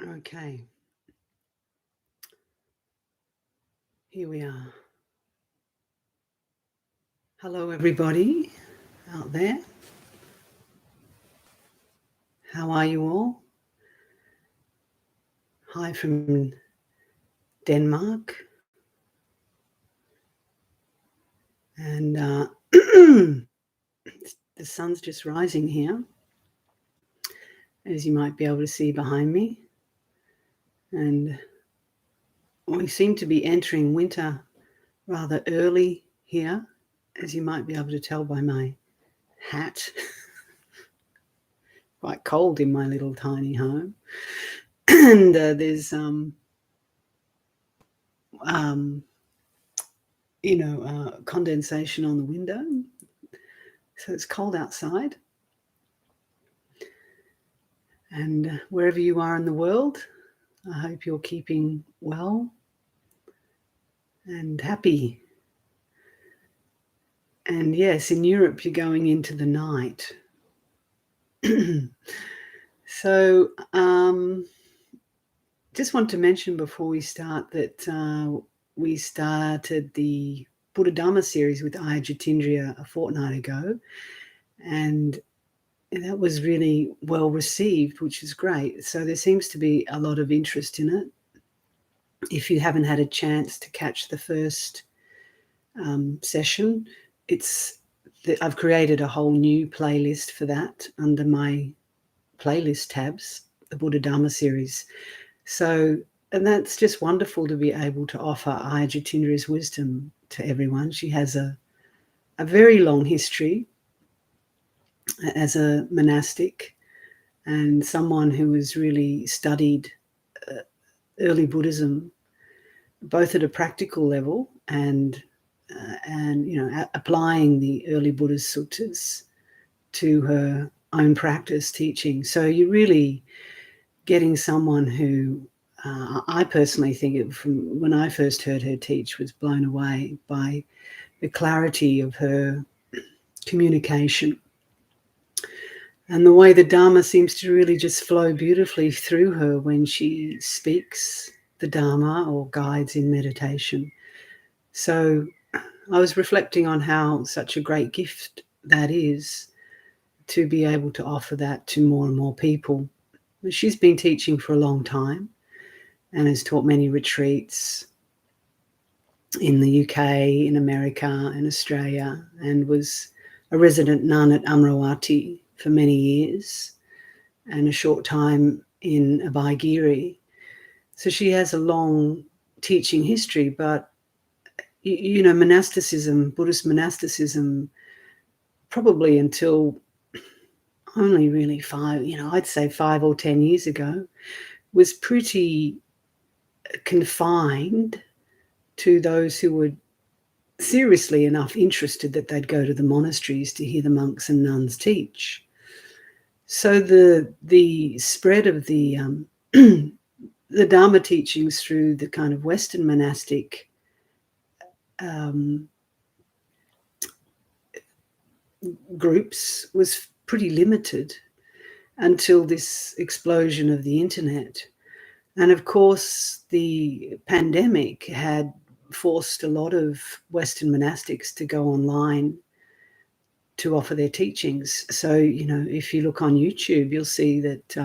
Okay, here we are. Hello, everybody out there. How are you all? Hi from Denmark. And the sun's just rising here, as you might be able to see behind me. And we seem to be entering winter rather early here, as you might be able to tell by my hat. Quite cold in my little tiny home. And there's condensation on the window, so it's cold outside. And wherever you are in the world, I hope you're keeping well and happy. And yes, in Europe you're going into the night. So just want to mention before we start that we started the Buddha Dharma series with Ayya Jatindriya a fortnight ago, and that was really well received, which is great. So there seems to be a lot of interest in it. If you haven't had a chance to catch the first session, I've created a whole new playlist for that under my playlist tabs, the Buddha Dharma series. So, and that's just wonderful to be able to offer Ayya Jatindriya's wisdom to everyone. She has a very long history as a monastic and someone who has really studied early Buddhism, both at a practical level and applying the early Buddhist suttas to her own practice teaching. So you're really getting someone who I personally think, from when I first heard her teach, was blown away by the clarity of her communication and the way the Dharma seems to really just flow beautifully through her when she speaks the Dharma or guides in meditation. So I was reflecting on how such a great gift that is, to be able to offer that to more and more people. She's been teaching for a long time and has taught many retreats in the UK, in America, in Australia, and was a resident nun at Amrawati for many years and a short time in Abhayagiri. So she has a long teaching history, but monasticism, Buddhist monasticism, probably until only really I'd say 5 or 10 years ago, was pretty confined to those who were seriously enough interested that they'd go to the monasteries to hear the monks and nuns teach. So the spread of the the Dharma teachings through the kind of Western monastic groups was pretty limited until this explosion of the internet. And of course, the pandemic had forced a lot of Western monastics to go online to offer their teachings. So, if you look on YouTube, you'll see that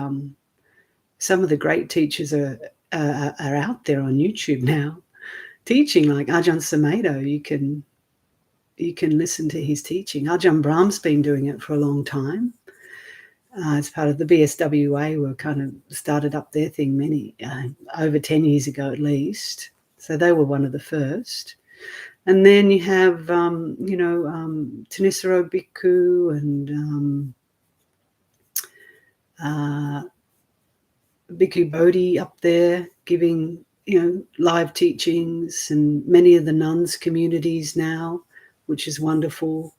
some of the great teachers are out there on YouTube now teaching, like Ajahn Sumedho. You can listen to his teaching. Ajahn Brahm's been doing it for a long time. As part of the BSWA, were kind of started up their thing over 10 years ago at least. So they were one of the first. And then you have, Thanissaro Bhikkhu and Bhikkhu Bodhi up there giving, live teachings, and many of the nuns communities now, which is wonderful,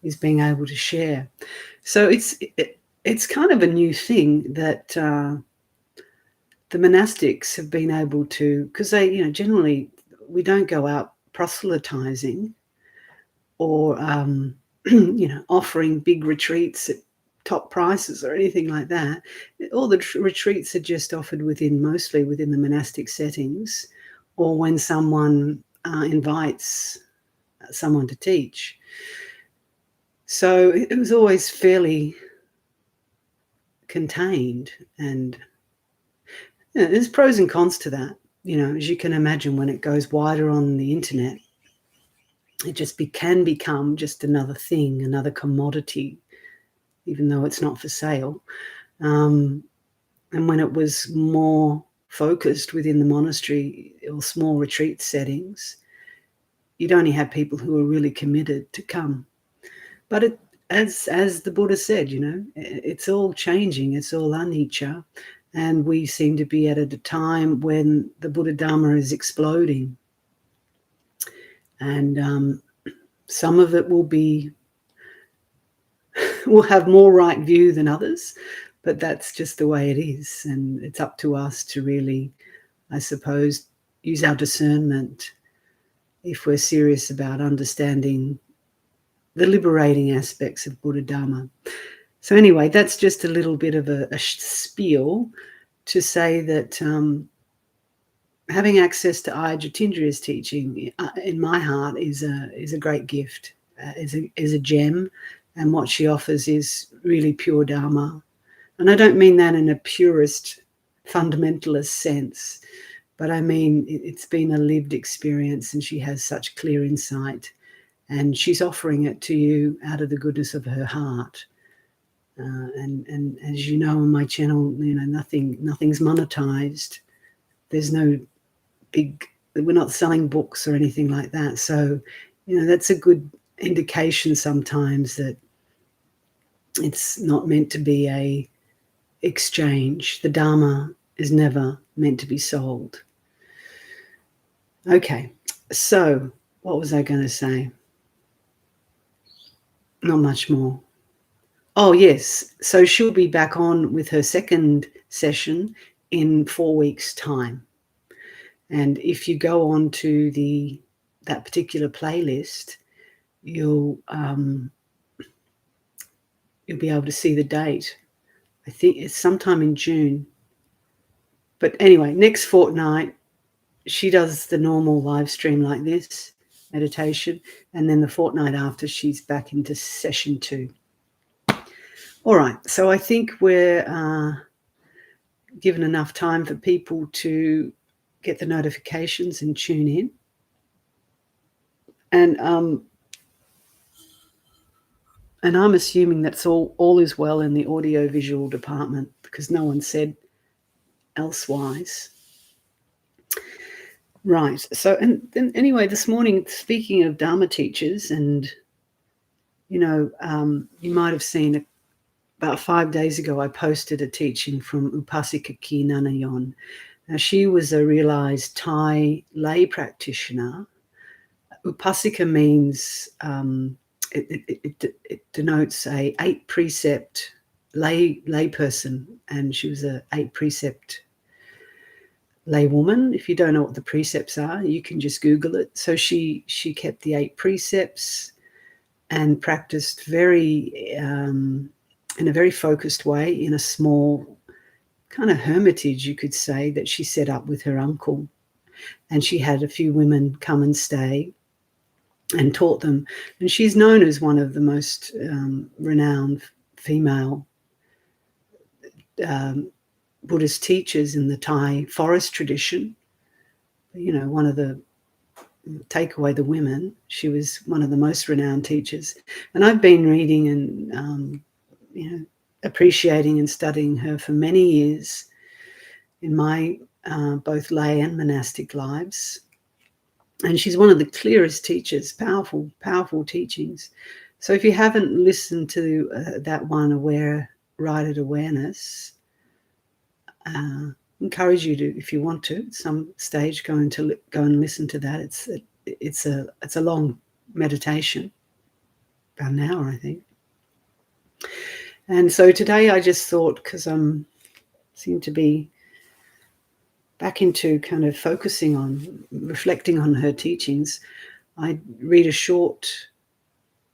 is being able to share. So it's kind of a new thing that the monastics have been able to, because they, generally we don't go out proselytizing or, offering big retreats at top prices or anything like that. All the retreats are just offered mostly within the monastic settings, or when someone invites someone to teach. So it was always fairly contained, and there's pros and cons to that. As you can imagine, when it goes wider on the internet, it just can become just another thing, another commodity, even though it's not for sale. And when it was more focused within the monastery or small retreat settings, you'd only have people who were really committed to come. But as the Buddha said, it's all changing, it's all anicca, and we seem to be at a time when the Buddha Dharma is exploding. And some of it will have more right view than others, but that's just the way it is. And it's up to us to really, I suppose, use our discernment if we're serious about understanding the liberating aspects of Buddha Dharma. So anyway, that's just a little bit of a spiel to say that having access to Ayya Jatindriya's teaching, in my heart, is a great gift, is a gem, and what she offers is really pure Dharma. And I don't mean that in a purist, fundamentalist sense, but I mean it's been a lived experience, and she has such clear insight, and she's offering it to you out of the goodness of her heart. And as you know, on my channel, nothing's monetized. There's no we're not selling books or anything like that. So, that's a good indication sometimes that it's not meant to be a exchange. The Dharma is never meant to be sold. Okay, so what was I going to say? Not much more. Oh, yes. So she'll be back on with her second session in 4 weeks' time. And if you go on to that particular playlist, you'll be able to see the date. I think it's sometime in June. But anyway, next fortnight, she does the normal live stream like this, meditation, and then the fortnight after, she's back into session 2. All right, so I think we're given enough time for people to get the notifications and tune in. And I'm assuming that's all is well in the audio-visual department, because no one said elsewise. Right. So, and then anyway, this morning, speaking of Dharma teachers, and you might have seen about 5 days ago, I posted a teaching from Upasika Ki Nanayon. Now, she was a realized Thai lay practitioner. Upasika means it denotes a 8 precept lay person, and she was a 8 precept lay woman. If you don't know what the precepts are, you can just Google it. So she kept the 8 precepts and practiced in a very focused way in a small kind of hermitage, you could say, that she set up with her uncle. And she had a few women come and stay and taught them. And she's known as one of the most renowned female Buddhist teachers in the Thai forest tradition. One of the take away the women, she was one of the most renowned teachers. And I've been reading and appreciating and studying her for many years in my both lay and monastic lives. And she's one of the clearest teachers, powerful, powerful teachings. So if you haven't listened to that one, Righted Awareness, encourage you to, if you want to, at some stage, go and listen to that. It's a long meditation, about an hour, I think. And so today I just thought, because I seem to be back into kind of focusing on, reflecting on her teachings, I'd read a short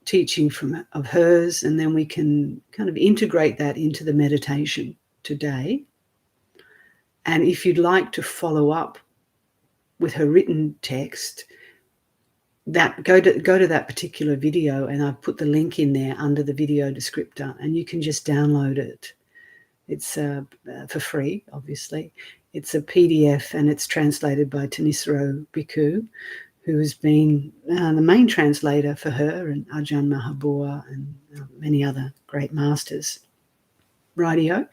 teaching of hers, and then we can kind of integrate that into the meditation today. And if you'd like to follow up with her written text, that go to that particular video, and I've put the link in there under the video descriptor, and you can just download it. It's for free, obviously. It's a PDF, and it's translated by Tanisaro Bhikkhu, who has been the main translator for her, and Ajahn Mahabua, and many other great masters. Rightio.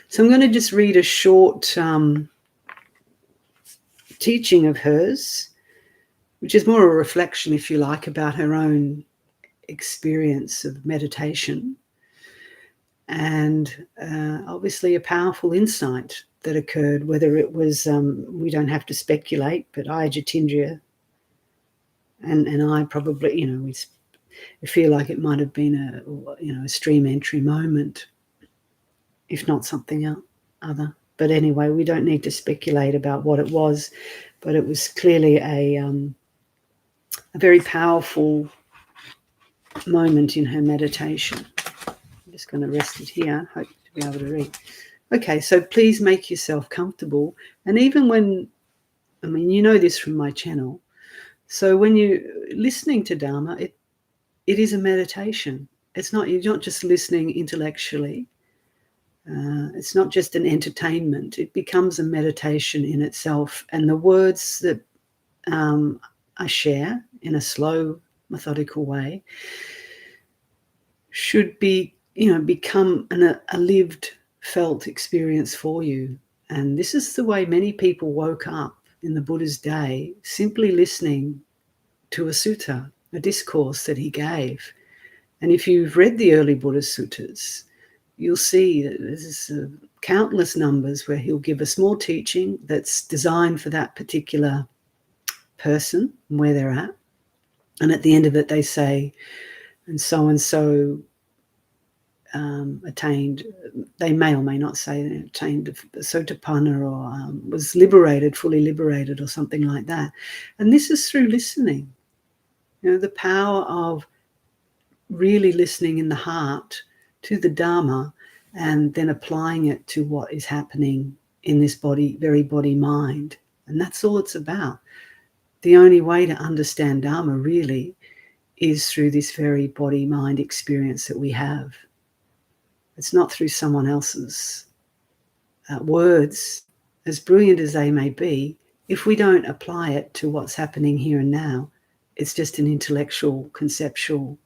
So I'm going to just read a short teaching of hers, which is more a reflection, if you like, about her own experience of meditation, and obviously a powerful insight that occurred, whether it was, we don't have to speculate, but I, Jatindra, and I probably, we feel like it might have been a stream entry moment, if not something other. But anyway, we don't need to speculate about what it was, but it was clearly a very powerful moment in her meditation. I'm just going to rest it here, hope to be able to read. Okay, so please make yourself comfortable. And even when, you know this from my channel, so when you're listening to Dharma, it is a meditation. You're not just listening intellectually. It's not just an entertainment. It becomes a meditation in itself. And the words that I share in a slow, methodical way should become a lived, felt experience for you. And this is the way many people woke up in the Buddha's day, simply listening to a sutta, a discourse that he gave. And if you've read the early Buddhist suttas, you'll see that there's countless numbers where he'll give a small teaching that's designed for that particular person and where they're at. And at the end of it, they say, and so attained, they may or may not say attained Sotapanna or was liberated, fully liberated, or something like that. And this is through listening. The power of really listening in the heart to the Dharma and then applying it to what is happening in this very body-mind. And that's all it's about. The only way to understand Dharma really is through this very body-mind experience that we have. It's not through someone else's words, as brilliant as they may be. If we don't apply it to what's happening here and now, it's just an intellectual, conceptual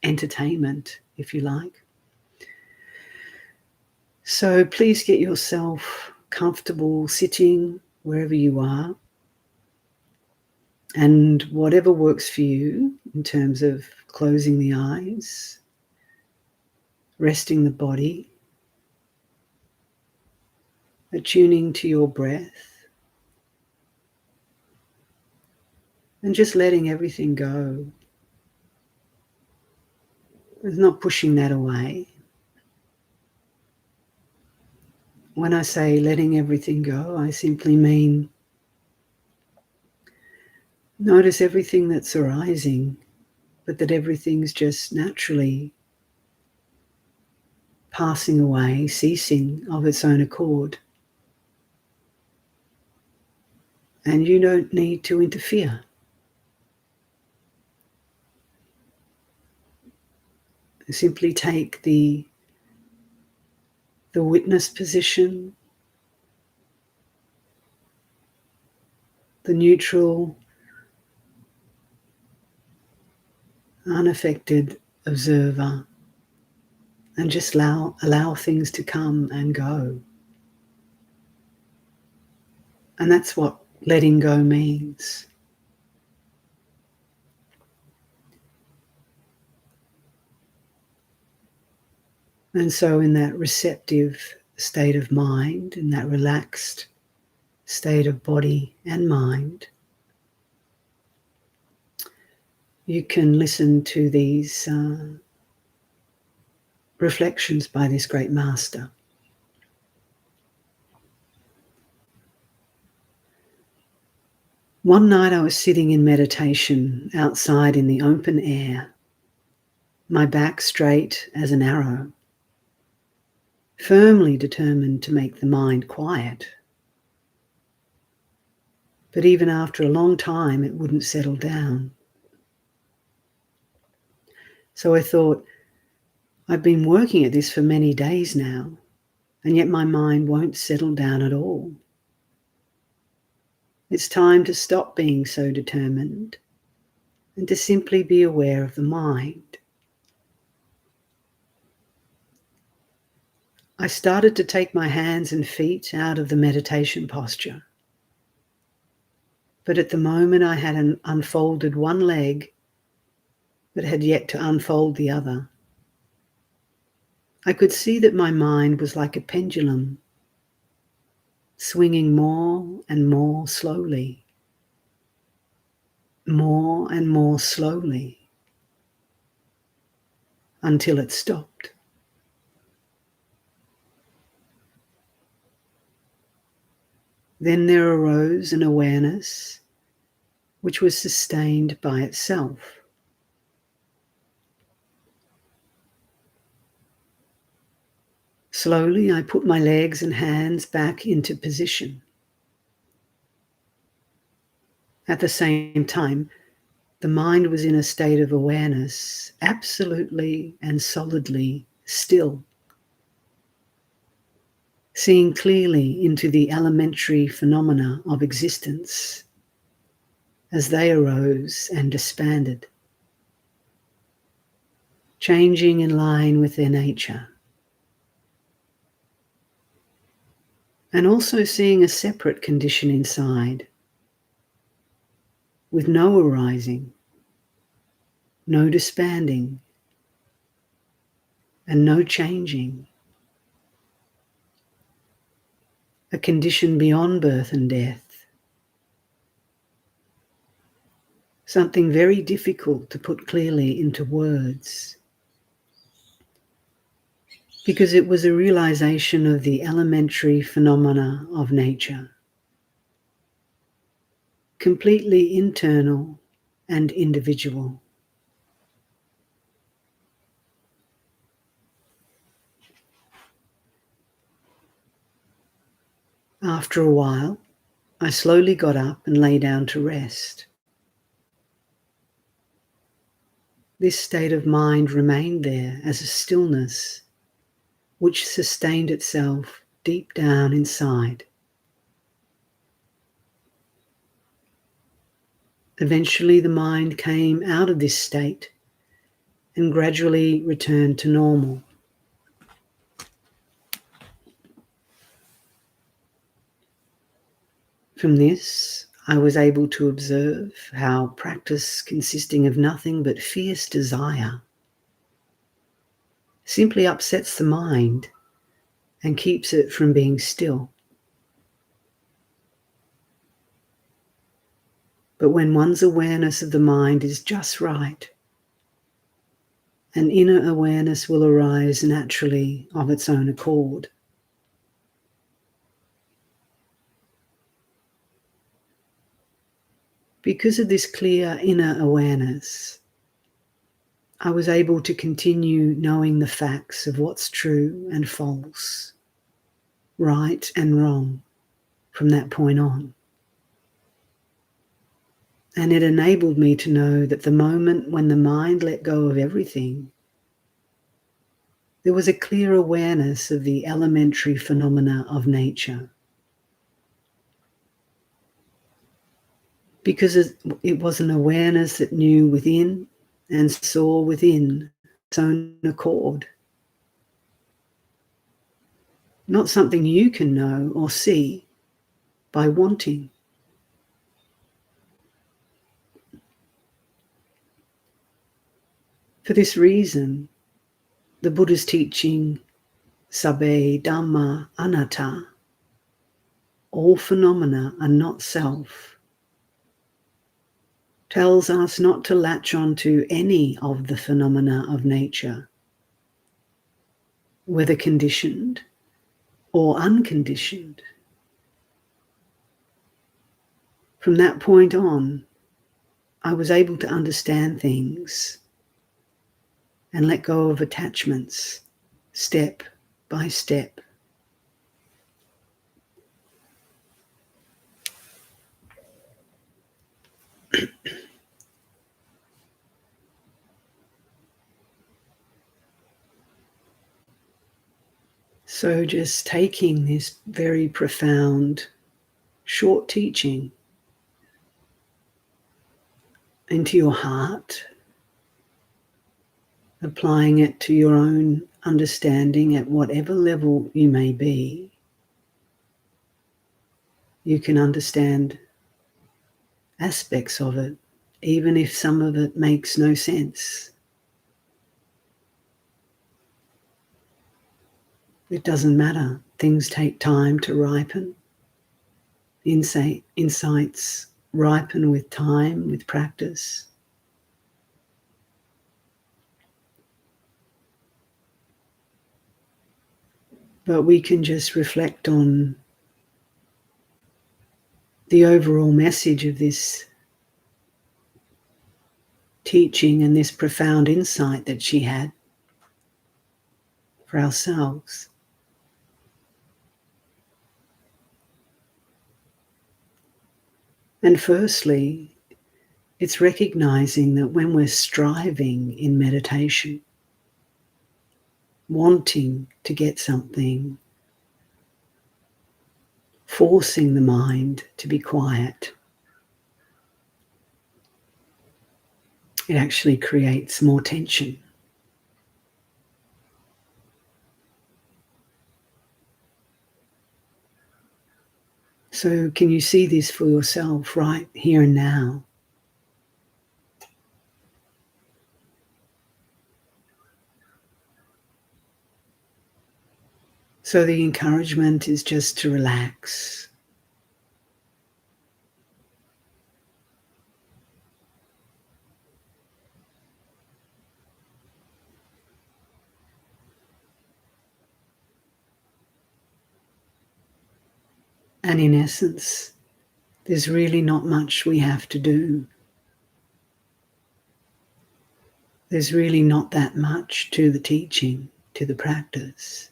entertainment, if you like. So please get yourself comfortable sitting wherever you are, and whatever works for you in terms of closing the eyes, resting the body, attuning to your breath, and just letting everything go. It's not pushing that away. When I say letting everything go, I simply mean notice everything that's arising, but that everything's just naturally passing away, ceasing of its own accord. And you don't need to interfere. Simply take the witness position, the neutral, unaffected observer, and just allow things to come and go. And that's what letting go means. And so in that receptive state of mind, in that relaxed state of body and mind, you can listen to these reflections by this great master. One night I was sitting in meditation outside in the open air, my back straight as an arrow, firmly determined to make the mind quiet. But even after a long time, it wouldn't settle down. So I thought, I've been working at this for many days now, and yet my mind won't settle down at all. It's time to stop being so determined and to simply be aware of the mind. I started to take my hands and feet out of the meditation posture. But at the moment I had unfolded one leg, but had yet to unfold the other. I could see that my mind was like a pendulum, swinging more and more slowly, more and more slowly, until it stopped. Then there arose an awareness which was sustained by itself. Slowly, I put my legs and hands back into position. At the same time, the mind was in a state of awareness, absolutely and solidly still, seeing clearly into the elementary phenomena of existence as they arose and expanded, changing in line with their nature. And also seeing a separate condition inside, with no arising, no disbanding, and no changing. A condition beyond birth and death. Something very difficult to put clearly into words, because it was a realization of the elementary phenomena of nature, completely internal and individual. After a while, I slowly got up and lay down to rest. This state of mind remained there as a stillness which sustained itself deep down inside. Eventually, the mind came out of this state and gradually returned to normal. From this, I was able to observe how practice consisting of nothing but fierce desire simply upsets the mind and keeps it from being still. But when one's awareness of the mind is just right, an inner awareness will arise naturally of its own accord. Because of this clear inner awareness, I was able to continue knowing the facts of what's true and false, right and wrong from that point on. And it enabled me to know that the moment when the mind let go of everything, there was a clear awareness of the elementary phenomena of nature. Because it was an awareness that knew within and saw within its own accord. Not something you can know or see by wanting. For this reason, the Buddha's teaching, Sabbe Dhamma Anatta, all phenomena are not self, tells us not to latch on to any of the phenomena of nature, whether conditioned or unconditioned. From that point on, I was able to understand things and let go of attachments step by step. So just taking this very profound, short teaching into your heart, applying it to your own understanding at whatever level you may be, you can understand aspects of it, even if some of it makes no sense. It doesn't matter. Things take time to ripen. Insights ripen with time, with practice. But we can just reflect on the overall message of this teaching and this profound insight that she had for ourselves. And firstly, it's recognizing that when we're striving in meditation, wanting to get something, forcing the mind to be quiet, it actually creates more tension. So can you see this for yourself right here and now? So the encouragement is just to relax. And in essence, there's really not much we have to do. There's really not that much to the teaching, to the practice.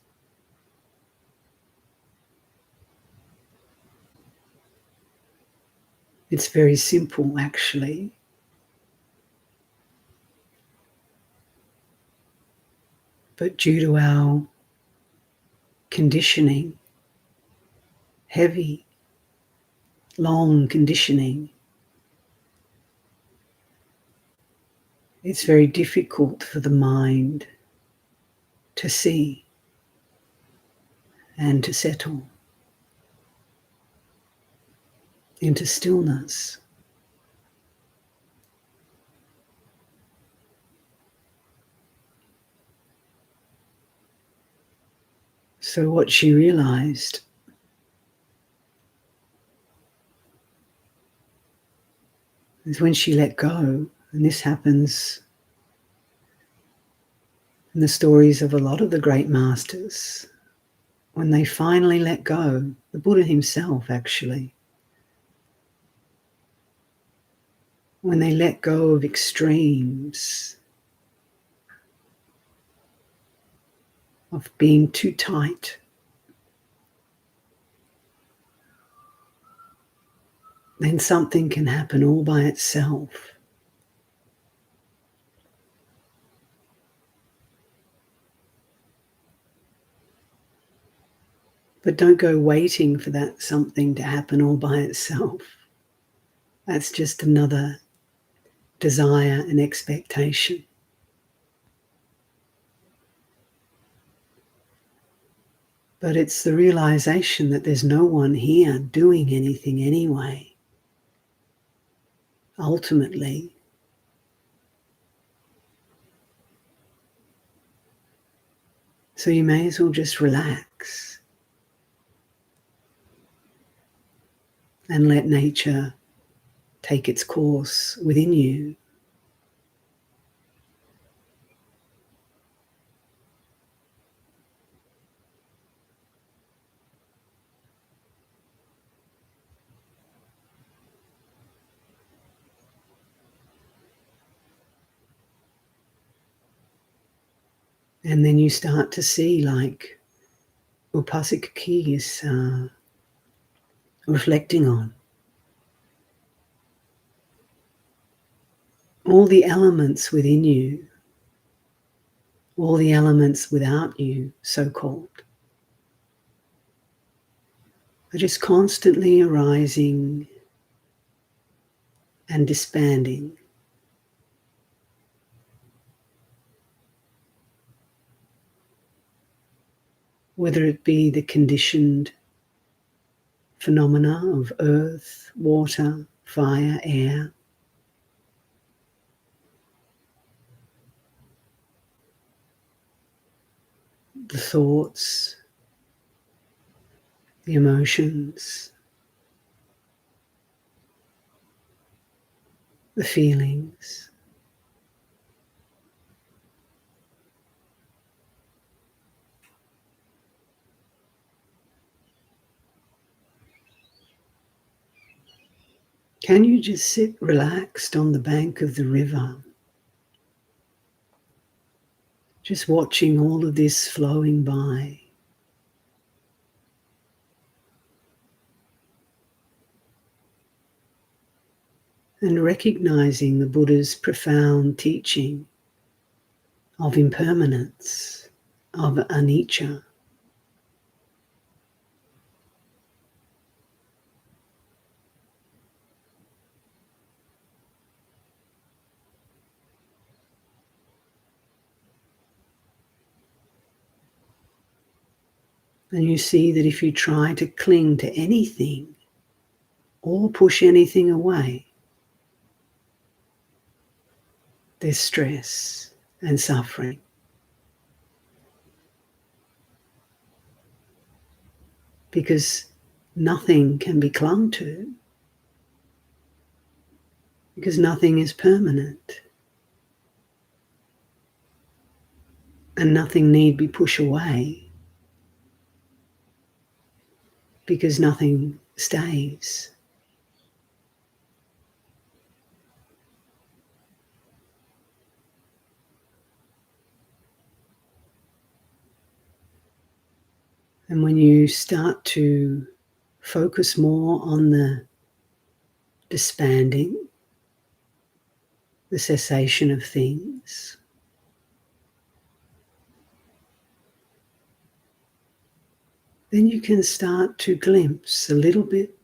It's very simple, actually. But due to our conditioning, heavy, long conditioning, it's very difficult for the mind to see and to settle into stillness. So what she realized is when she let go, and this happens in the stories of a lot of the great masters, when they finally let go, the Buddha himself actually, when they let go of extremes, of being too tight, then something can happen all by itself. But don't go waiting for that something to happen all by itself. That's just another desire and expectation. But it's the realization that there's no one here doing anything anyway. Ultimately, so you may as well just relax and let nature take its course within you. And then you start to see, like Upasika Ki is reflecting on, all the elements within you, all the elements without you, so-called, are just constantly arising and disbanding. Whether it be the conditioned phenomena of earth, water, fire, air, the thoughts, the emotions, the feelings. Can you just sit relaxed on the bank of the river, just watching all of this flowing by? And recognizing the Buddha's profound teaching of impermanence, of anicca. And you see that if you try to cling to anything or push anything away, there's stress and suffering. Because nothing can be clung to, because nothing is permanent, and nothing need be pushed away, because nothing stays. And when you start to focus more on the disbanding, the cessation of things, then you can start to glimpse a little bit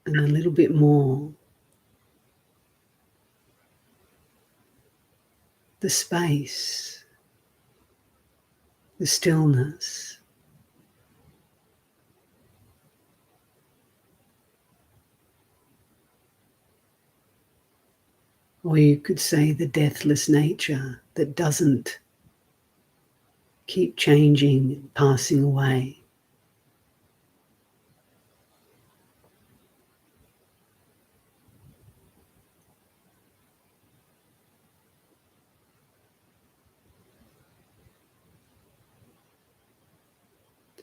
and a little bit more the space, the stillness, or you could say the deathless nature that doesn't keep changing, passing away.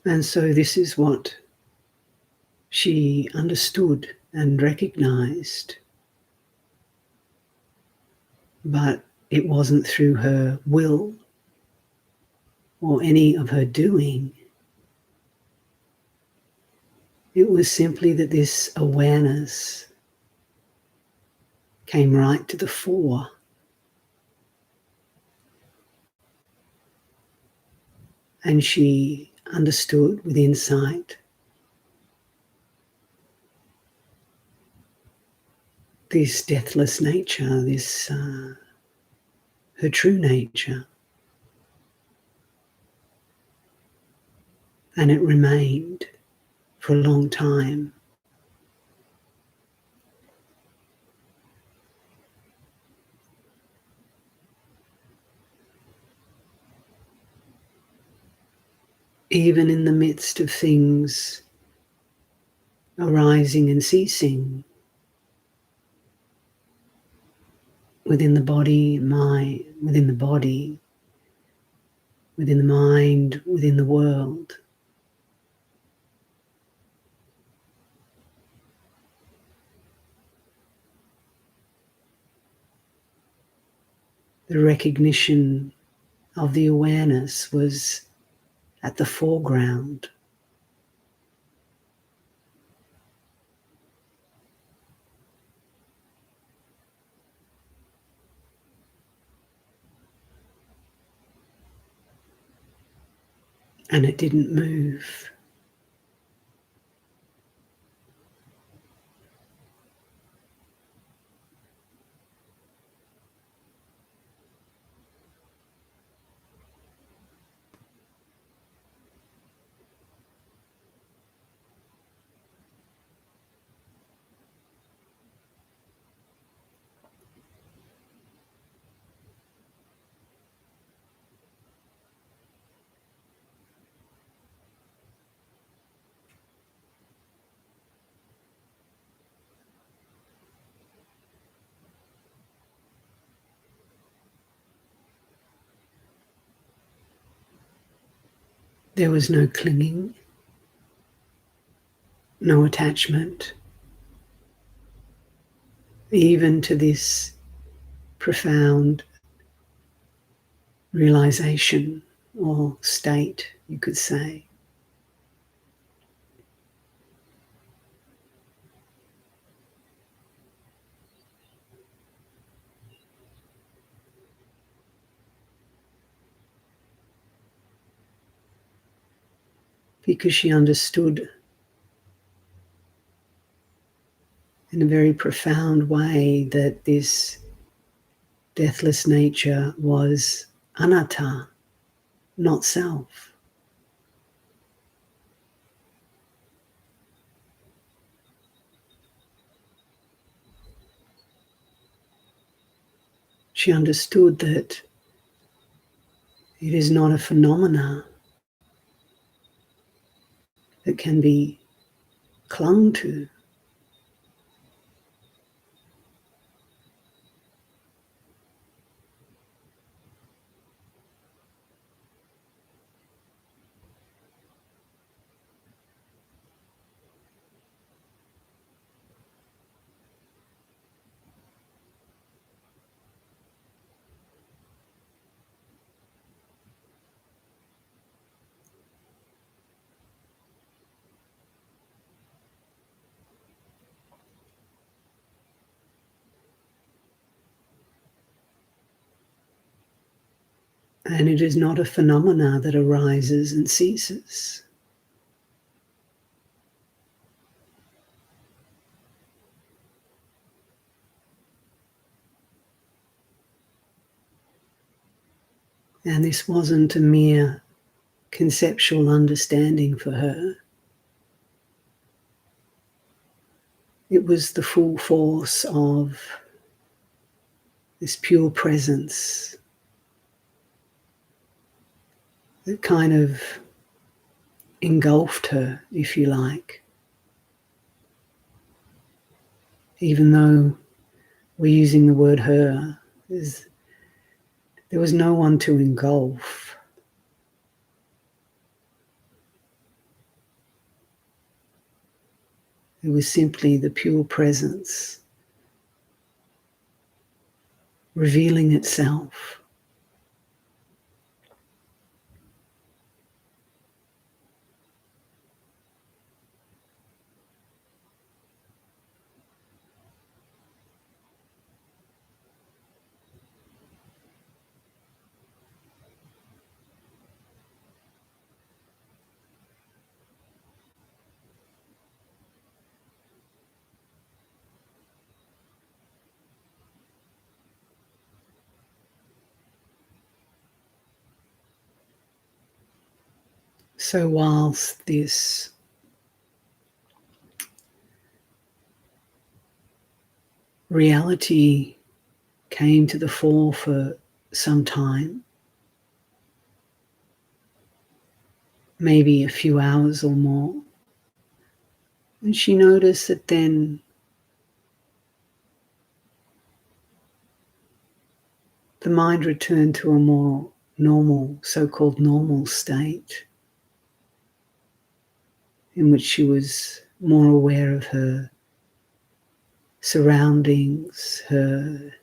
And so this is what she understood and recognized, but it wasn't through her will or any of her doing. It was simply that this awareness came right to the fore. And she understood with insight this deathless nature, this her true nature. And it remained for a long time. Even in the midst of things arising and ceasing within the body, mind, within the body, within the mind, within the world. The recognition of the awareness was at the foreground. And it didn't move. There was no clinging, no attachment, even to this profound realization or state, you could say. Because she understood in a very profound way that this deathless nature was anata, not self. She understood that it is not a phenomena that can be clung to. And it is not a phenomena that arises and ceases. And this wasn't a mere conceptual understanding for her. It was the full force of this pure presence that kind of engulfed her, if you like. Even though we're using the word her, there was no one to engulf. It was simply the pure presence revealing itself. So whilst this reality came to the fore for some time, maybe a few hours or more, and she noticed that then the mind returned to a more normal, so-called normal state, in which she was more aware of her surroundings, her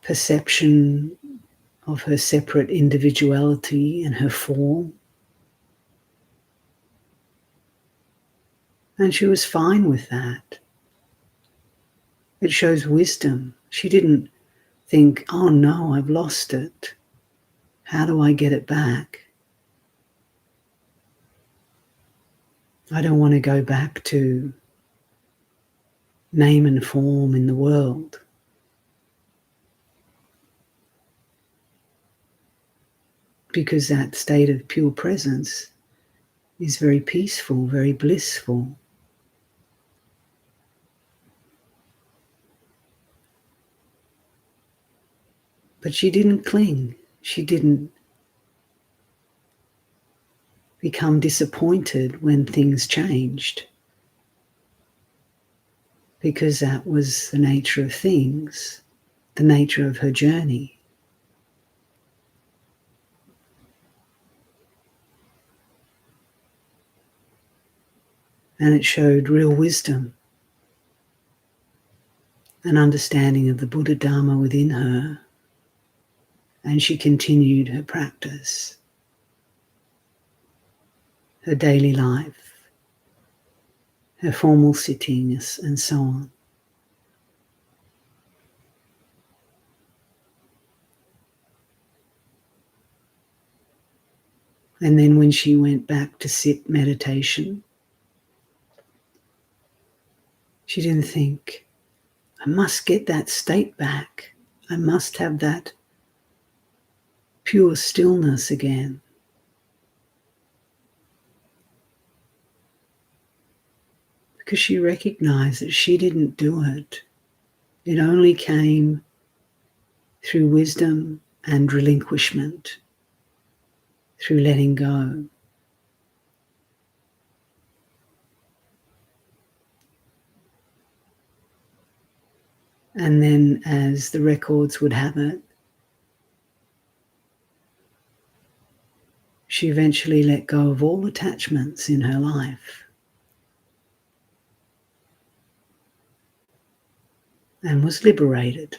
perception of her separate individuality and her form. And she was fine with that. It shows wisdom. She didn't think, oh no, I've lost it. How do I get it back? I don't want to go back to name and form in the world. Because that state of pure presence is very peaceful, very blissful. But she didn't cling. She didn't become disappointed when things changed, because that was the nature of things, the nature of her journey. And it showed real wisdom, an understanding of the Buddha Dharma within her, and she continued her practice, her daily life, her formal sittings, and so on. And then when she went back to sit meditation, she didn't think, I must get that state back. I must have that pure stillness again. Because she recognized that she didn't do it. It only came through wisdom and relinquishment, through letting go. And then, as the records would have it, she eventually let go of all attachments in her life and was liberated.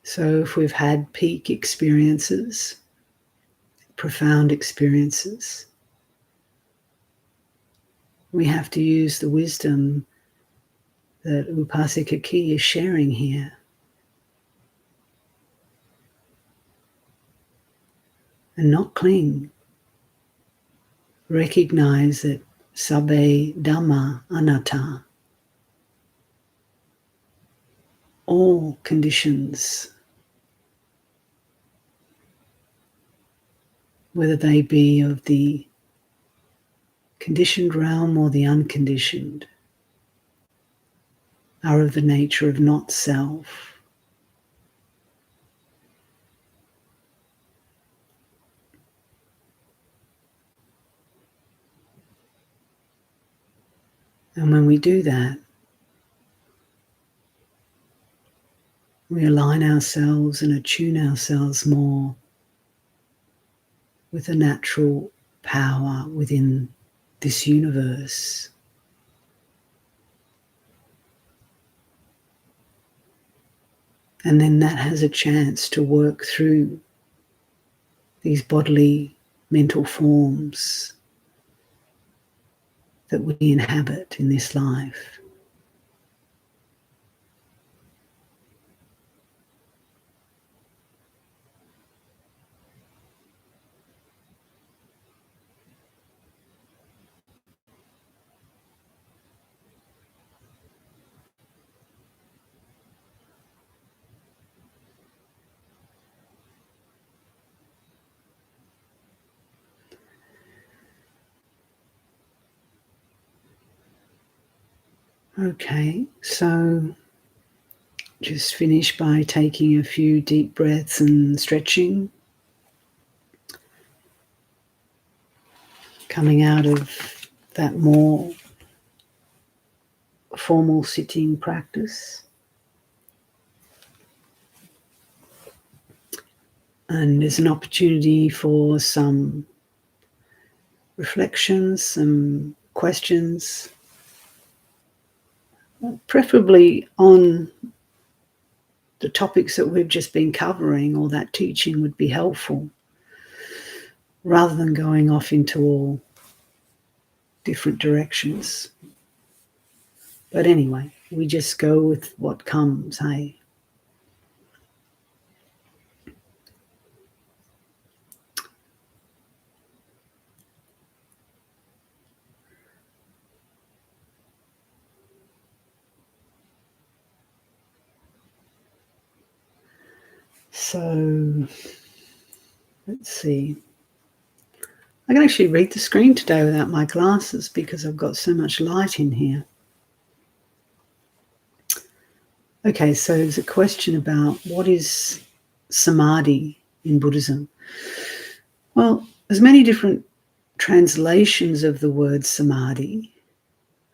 So if we've had peak experiences, profound experiences, we have to use the wisdom that Upasika Ki is sharing here. And not cling. Recognize that sabbe dhamma anata, all conditions, whether they be of the conditioned realm or the unconditioned, are of the nature of not self. And when we do that, we align ourselves and attune ourselves more with the natural power within this universe. And then that has a chance to work through these bodily mental forms that we inhabit in this life. Okay, so just finish by taking a few deep breaths and stretching. Coming out of that more formal sitting practice. And there's an opportunity for some reflections, some questions, preferably on the topics that we've just been covering, or that teaching would be helpful, rather than going off into all different directions. But anyway, we just go with what comes, hey? So let's see. I can actually read the screen today without my glasses because I've got so much light in here. Okay, so there's a question about what is samadhi in Buddhism. Well, there's many different translations of the word samadhi.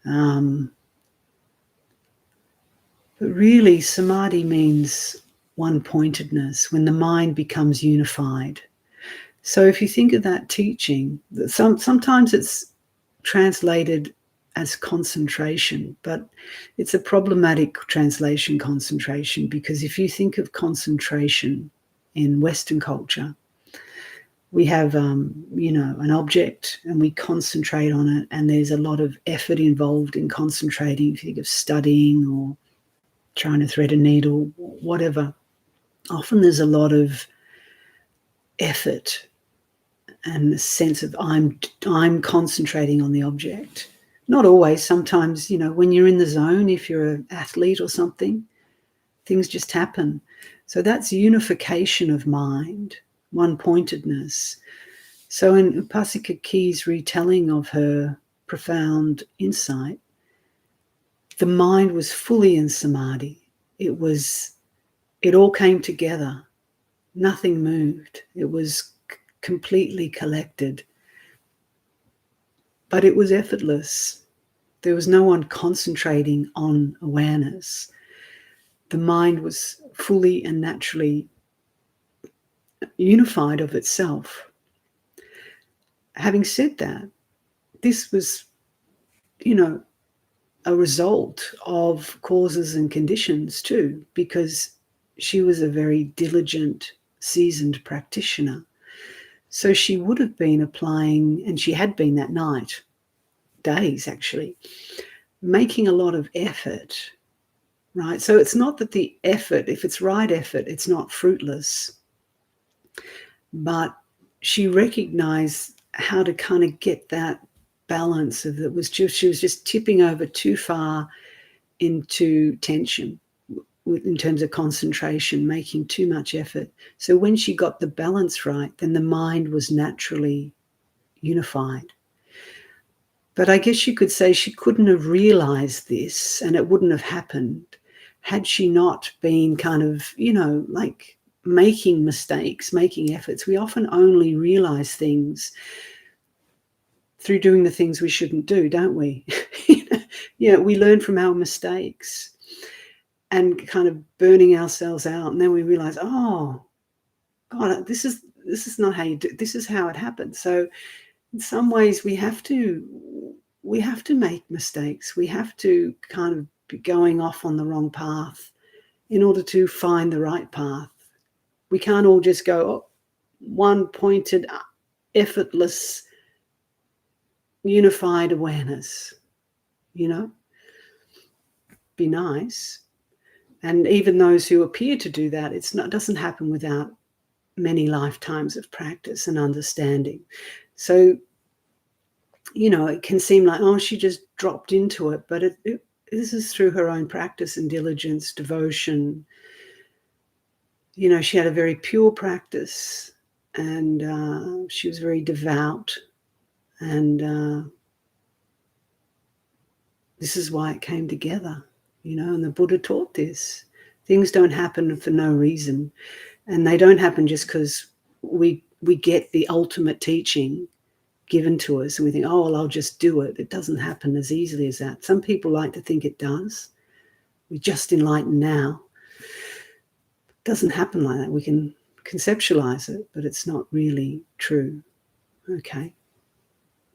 But really, samadhi means one-pointedness, when the mind becomes unified. So if you think of that teaching, sometimes it's translated as concentration, but it's a problematic translation, concentration, because if you think of concentration in Western culture, we have, an object and we concentrate on it, and there's a lot of effort involved in concentrating. If you think of studying or trying to thread a needle, whatever, often there's a lot of effort and a sense of I'm concentrating on the object. Not always. Sometimes, when you're in the zone, if you're an athlete or something, things just happen. So that's unification of mind, one-pointedness. So in Upasika Key's retelling of her profound insight, the mind was fully in samadhi. It all came together. Nothing moved. It was completely collected. But it was effortless. There was no one concentrating on awareness. The mind was fully and naturally unified of itself. Having said that, this was, a result of causes and conditions too, because she was a very diligent, seasoned practitioner. So she would have been applying, and she had been that night, days actually, making a lot of effort, right? So it's not that the effort, if it's right effort, it's not fruitless, but she recognized how to kind of get that balance of it. She was just tipping over too far into tension in terms of concentration, making too much effort. So when she got the balance right, then the mind was naturally unified. But I guess you could say she couldn't have realized this, and it wouldn't have happened had she not been kind of, like making mistakes, making efforts. We often only realize things through doing the things we shouldn't do, don't we? We learn from our mistakes and kind of burning ourselves out, and then we realize, oh God, this is not how you do. This is how it happens. So in some ways, we have to make mistakes. We have to kind of be going off on the wrong path in order to find the right path. We can't all just go one-pointed, effortless, unified awareness. Be nice. And even those who appear to do that, it doesn't happen without many lifetimes of practice and understanding. So, it can seem like, oh, she just dropped into it, but this is through her own practice and diligence, devotion. She had a very pure practice, and she was very devout, and this is why it came together, and the Buddha taught this. Things don't happen for no reason, and they don't happen just because we get the ultimate teaching given to us and we think, oh, well, I'll just do it. It doesn't happen as easily as that. Some people like to think it does. We're just enlightened now. It doesn't happen like that. We can conceptualize it, but it's not really true. Okay.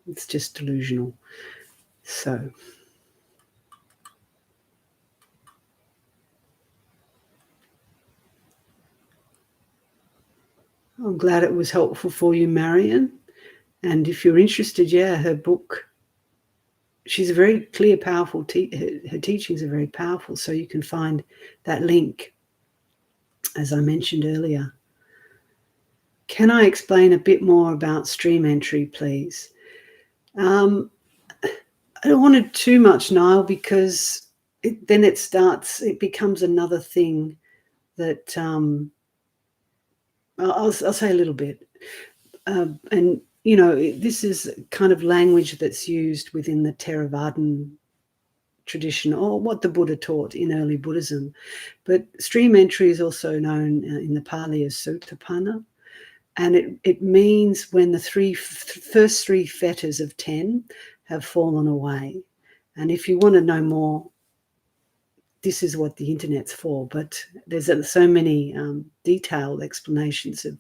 It's just delusional. So I'm glad it was helpful for you, Marion. And if you're interested, her book, she's a very clear, powerful, her teachings are very powerful. So you can find that link, as I mentioned earlier. Can I explain a bit more about stream entry, please? I don't want it too much, Niall, because then it becomes another thing that I'll say a little bit. And, this is kind of language that's used within the Theravadan tradition, or what the Buddha taught in early Buddhism. But stream entry is also known in the Pali as Sotapanna. And it means when the first three fetters of 10 have fallen away. And if you want to know more, this is what the internet's for. But there's so many detailed explanations of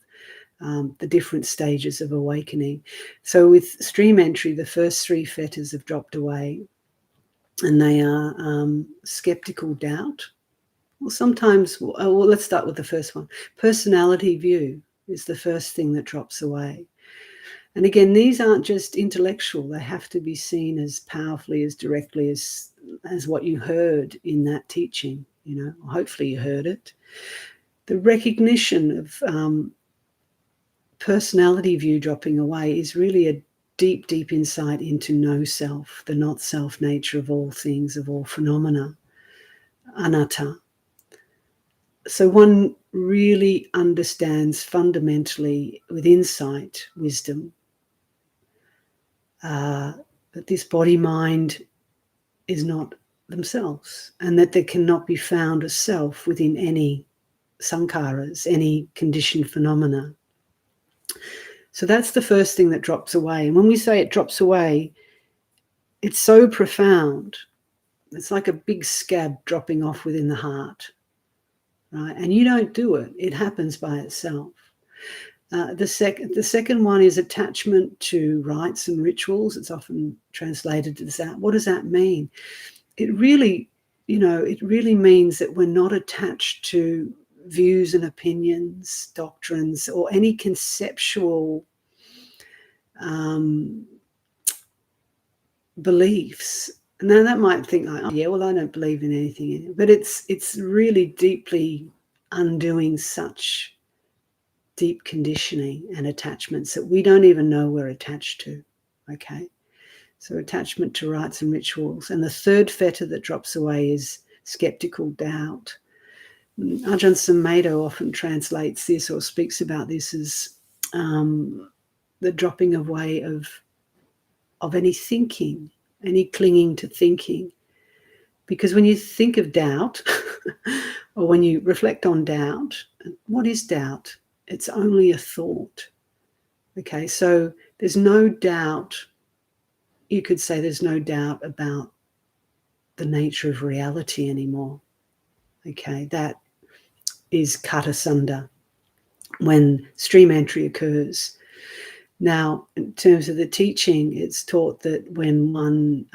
the different stages of awakening. So with stream entry, the first three fetters have dropped away, and they are skeptical doubt. Well, sometimes, let's start with the first one. Personality view is the first thing that drops away. And again, these aren't just intellectual. They have to be seen as powerfully, as directly as what you heard in that teaching. Hopefully you heard it. The recognition of personality view dropping away is really a deep, deep insight into no self, the not self nature of all things, of all phenomena, anata. So one really understands fundamentally, with insight, wisdom, that this body-mind is not themselves, and that there cannot be found a self within any sankharas, any conditioned phenomena. So that's the first thing that drops away. And when we say it drops away, it's so profound. It's like a big scab dropping off within the heart, right? And you don't do it. It happens by itself. The second one is attachment to rites and rituals. It's often translated as that. What does that mean? It really means that we're not attached to views and opinions, doctrines, or any conceptual beliefs. Now that might think like, I don't believe in anything, but it's really deeply undoing such deep conditioning and attachments that we don't even know we're attached to. Okay, so attachment to rites and rituals. And the third fetter that drops away is skeptical doubt. Ajahn Sumedho often translates this or speaks about this as the dropping away of any thinking, any clinging to thinking. Because when you think of doubt, or when you reflect on doubt, what is doubt? It's only a thought. Okay, so there's no doubt. You could say there's no doubt about the nature of reality anymore. Okay, that is cut asunder when stream entry occurs. Now, in terms of the teaching, it's taught that when one,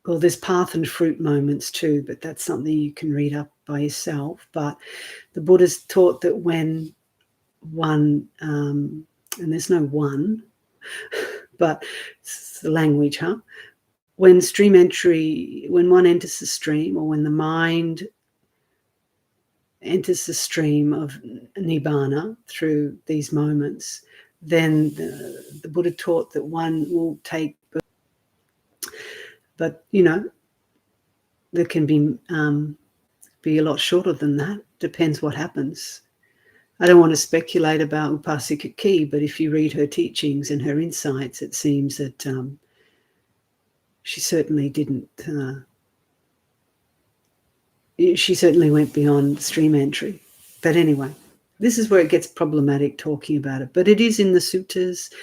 there's path and fruit moments too, but that's something you can read up by yourself. But the Buddha's taught that when one, and there's no one, but it's the language, when stream entry, when one enters the stream, or when the mind enters the stream of nibbana through these moments, then the Buddha taught that one will take, but there can be a lot shorter than that. Depends what happens. I don't want to speculate about Upasika Ki, but if you read her teachings and her insights, it seems that she certainly didn't. She certainly went beyond stream entry. But anyway, this is where it gets problematic talking about it. But it is in the suttas,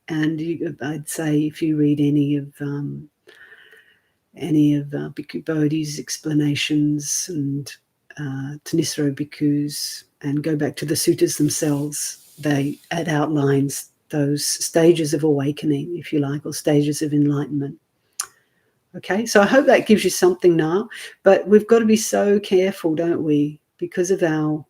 and I'd say if you read any of Bhikkhu Bodhi's explanations and Thanissaro Bhikkhu's, and go back to the suttas themselves, it outlines those stages of awakening, if you like, or stages of enlightenment. Okay, so I hope that gives you something now, but we've got to be so careful, don't we, because of our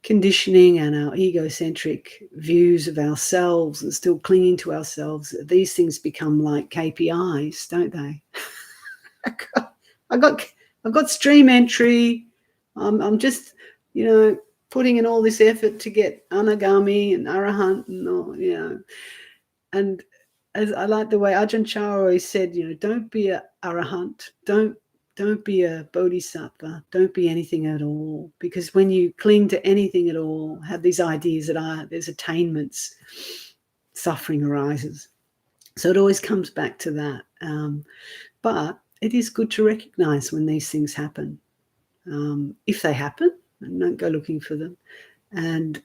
conditioning and our egocentric views of ourselves and still clinging to ourselves. These things become like KPIs, don't they? I've got stream entry. I'm just, putting in all this effort to get anagami and arahant and all, and as I like the way Ajahn Chah always said, don't be a arahant, don't be a bodhisattva, don't be anything at all, because when you cling to anything at all, have these ideas that there's attainments, suffering arises. So it always comes back to that. But it is good to recognize when these things happen, if they happen, and don't go looking for them, and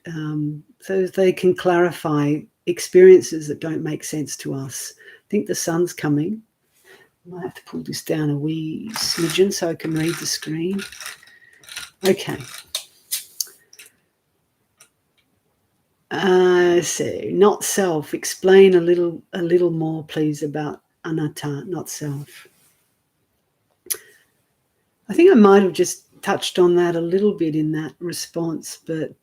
so they can clarify experiences that don't make sense to us. I think the sun's coming. I might have to pull this down a wee smidgen so I can read the screen. Okay. So not self. Explain a little more, please, about anata, not self. I think I might have just touched on that a little bit in that response, but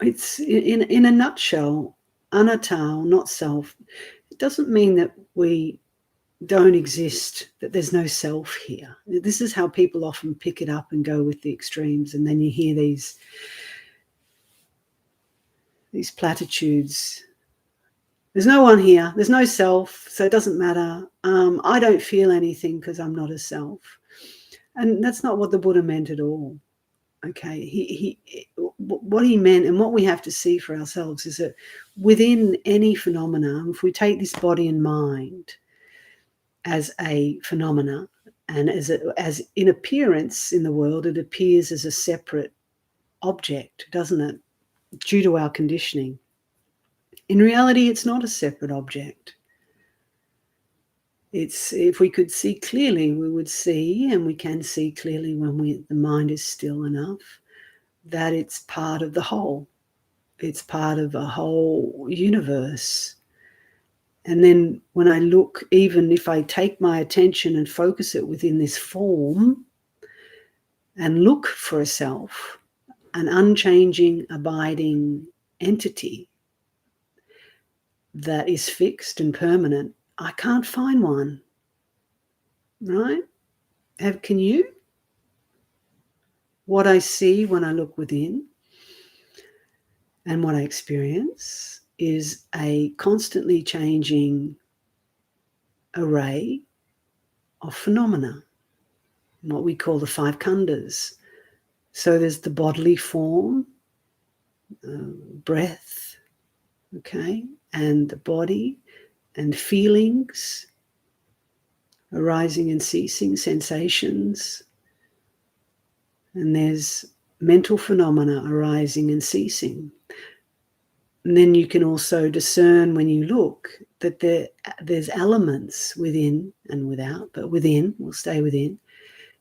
it's in a nutshell, anata, or not self. It doesn't mean that we don't exist, that there's no self here. This is how people often pick it up and go with the extremes, and then you hear these platitudes. There's no one here, there's no self, so it doesn't matter. I don't feel anything because I'm not a self. And that's not what the Buddha meant at all. Okay, what he meant, and what we have to see for ourselves, is that within any phenomena, if we take this body and mind as a phenomena, and as in appearance in the world, it appears as a separate object, doesn't it? Due to our conditioning. In reality, it's not a separate object. It's, if we could see clearly, we would see, and we can see clearly when the mind is still enough, that it's part of the whole. It's part of a whole universe. And then when I look, even if I take my attention and focus it within this form and look for a self, an unchanging, abiding entity that is fixed and permanent, I can't find one, right? Can you? What I see when I look within and what I experience is a constantly changing array of phenomena, what we call the five khandhas. So there's the bodily form, breath, okay, and the body, and feelings arising and ceasing, sensations, and there's mental phenomena arising and ceasing. And then you can also discern when you look that there's elements within and without, but within, we'll stay within.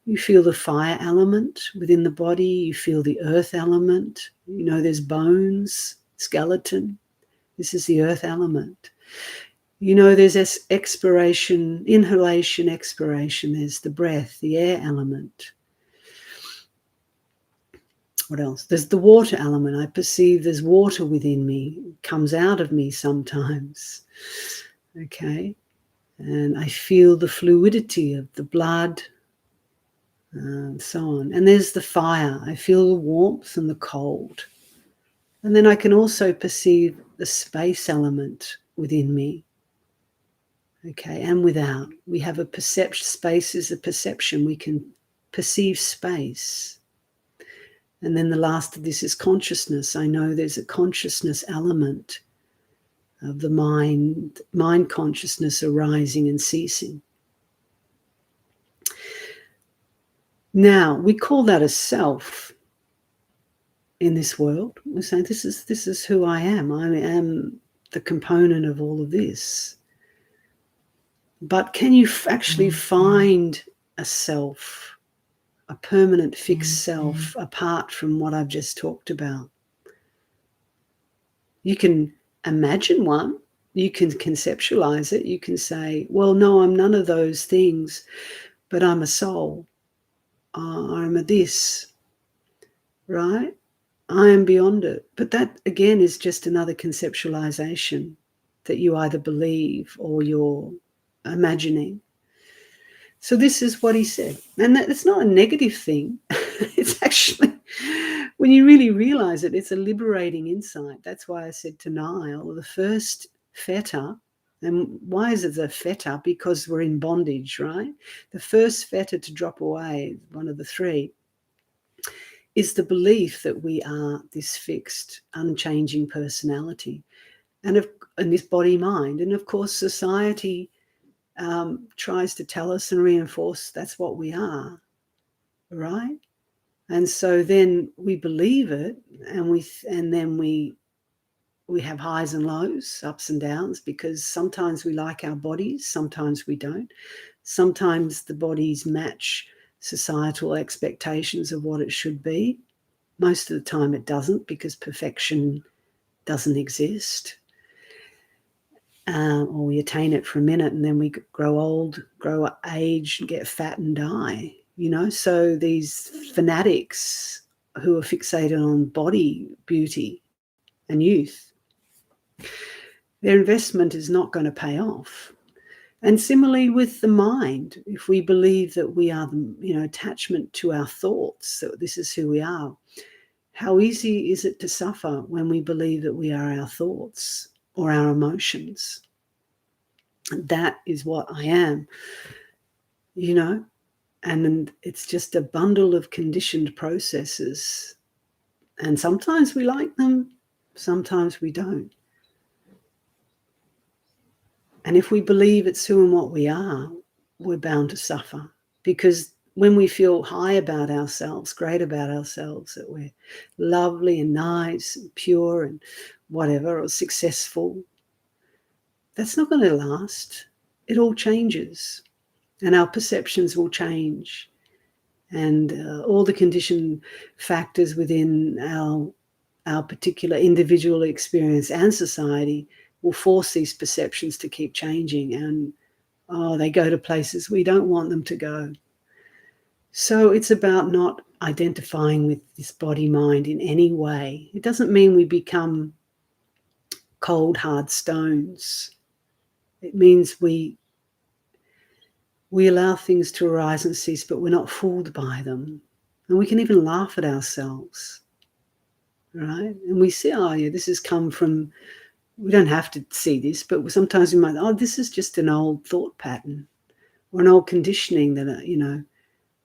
You feel the fire element within the body, you feel the earth element, there's bones, skeleton, this is the earth element. There's expiration, inhalation, expiration, there's the breath, the air element. What else? There's the water element. I perceive there's water within me, it comes out of me sometimes, okay? And I feel the fluidity of the blood, and so on. And there's the fire. I feel the warmth and the cold. And then I can also perceive the space element within me, okay, and without. We have a perception. Space is a perception. We can perceive space. And then the last of this is consciousness. I know there's a consciousness element of the mind consciousness arising and ceasing. Now, we call that a self in this world. We're saying this is who I am. I am the component of all of this. But can you actually find a self, a permanent fixed self, apart from what I've just talked about? You can imagine one, you can conceptualize it, you can say, well, no, I'm none of those things, but I'm a soul, I'm a this, right? I am beyond it. But that, again, is just another conceptualization that you either believe or you're imagining. So this is what he said. And it's not a negative thing. It's actually, when you really realize it, it's a liberating insight. That's why I said denial, the first fetter. And why is it a fetter? Because we're in bondage, right? The first fetter to drop away, one of the three, is the belief that we are this fixed, unchanging personality and this body mind. And of course, society tries to tell us and reinforce that's what we are, right? And so then we believe it, and then we have highs and lows, ups and downs, because sometimes we like our bodies, sometimes we don't. Sometimes the bodies match societal expectations of what it should be. Most of the time it doesn't, because perfection doesn't exist. Or we attain it for a minute and then we grow old, grow age, get fat and die. So these fanatics who are fixated on body beauty and youth, their investment is not going to pay off. And similarly with the mind, if we believe that we are, attachment to our thoughts, that this is who we are, how easy is it to suffer when we believe that we are our thoughts or our emotions? That is what I am, and it's just a bundle of conditioned processes. And sometimes we like them, sometimes we don't. And if we believe it's who and what we are, we're bound to suffer. Because when we feel high about ourselves, great about ourselves, that we're lovely and nice and pure and whatever, or successful, that's not going to last. It all changes, and our perceptions will change, and all the conditioned factors within our particular individual experience and society will force these perceptions to keep changing, and they go to places we don't want them to go. So it's about not identifying with this body mind in any way. It doesn't mean we become cold, hard stones. It means we allow things to arise and cease, but we're not fooled by them. And we can even laugh at ourselves, right? And we see, this has come from, we don't have to see this, but sometimes we might, this is just an old thought pattern or an old conditioning that,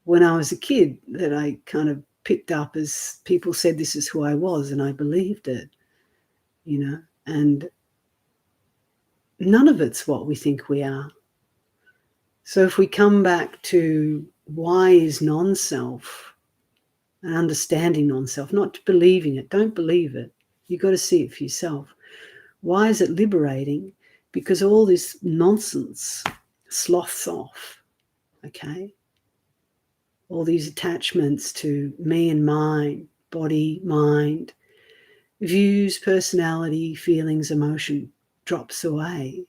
when I was a kid, that I kind of picked up as people said this is who I was, and I believed it, and none of it's what we think we are. So if we come back to why is non-self, and understanding non-self, not believing it, don't believe it. You've got to see it for yourself. Why is it liberating? Because all this nonsense sloths off, okay? All these attachments to me and mine, body, mind, views, personality, feelings, emotion drops away.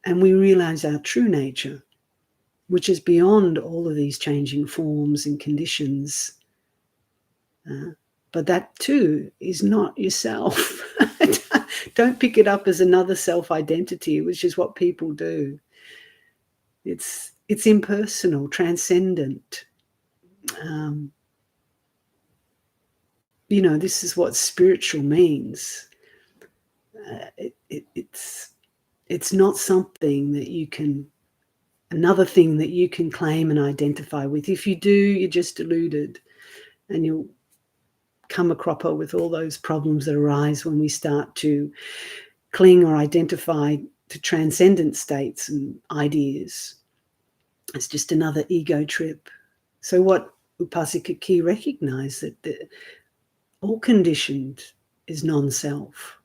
And we realize our true nature, which is beyond all of these changing forms and conditions. But that too is not yourself. Don't pick it up as another self-identity, which is what people do. It's impersonal, transcendent. This is what spiritual means. It's not something that you can, another thing that you can claim and identify with. If you do, you're just deluded, and you'll come a cropper with all those problems that arise when we start to cling or identify to transcendent states and ideas. It's just another ego trip. So what Upasika Key recognized, that all conditioned is non-self,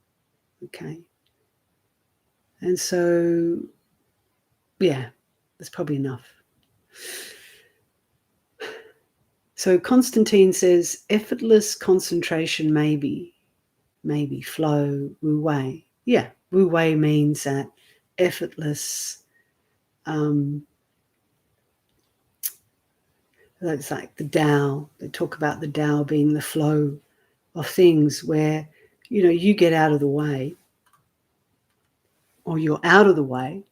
okay? And so, yeah, that's probably enough. So Constantine says, effortless concentration maybe, maybe flow, wu wei. Yeah, wu wei means that effortless, it's like the Tao. They talk about the Tao being the flow of things where, you get out of the way, or you're out of the way,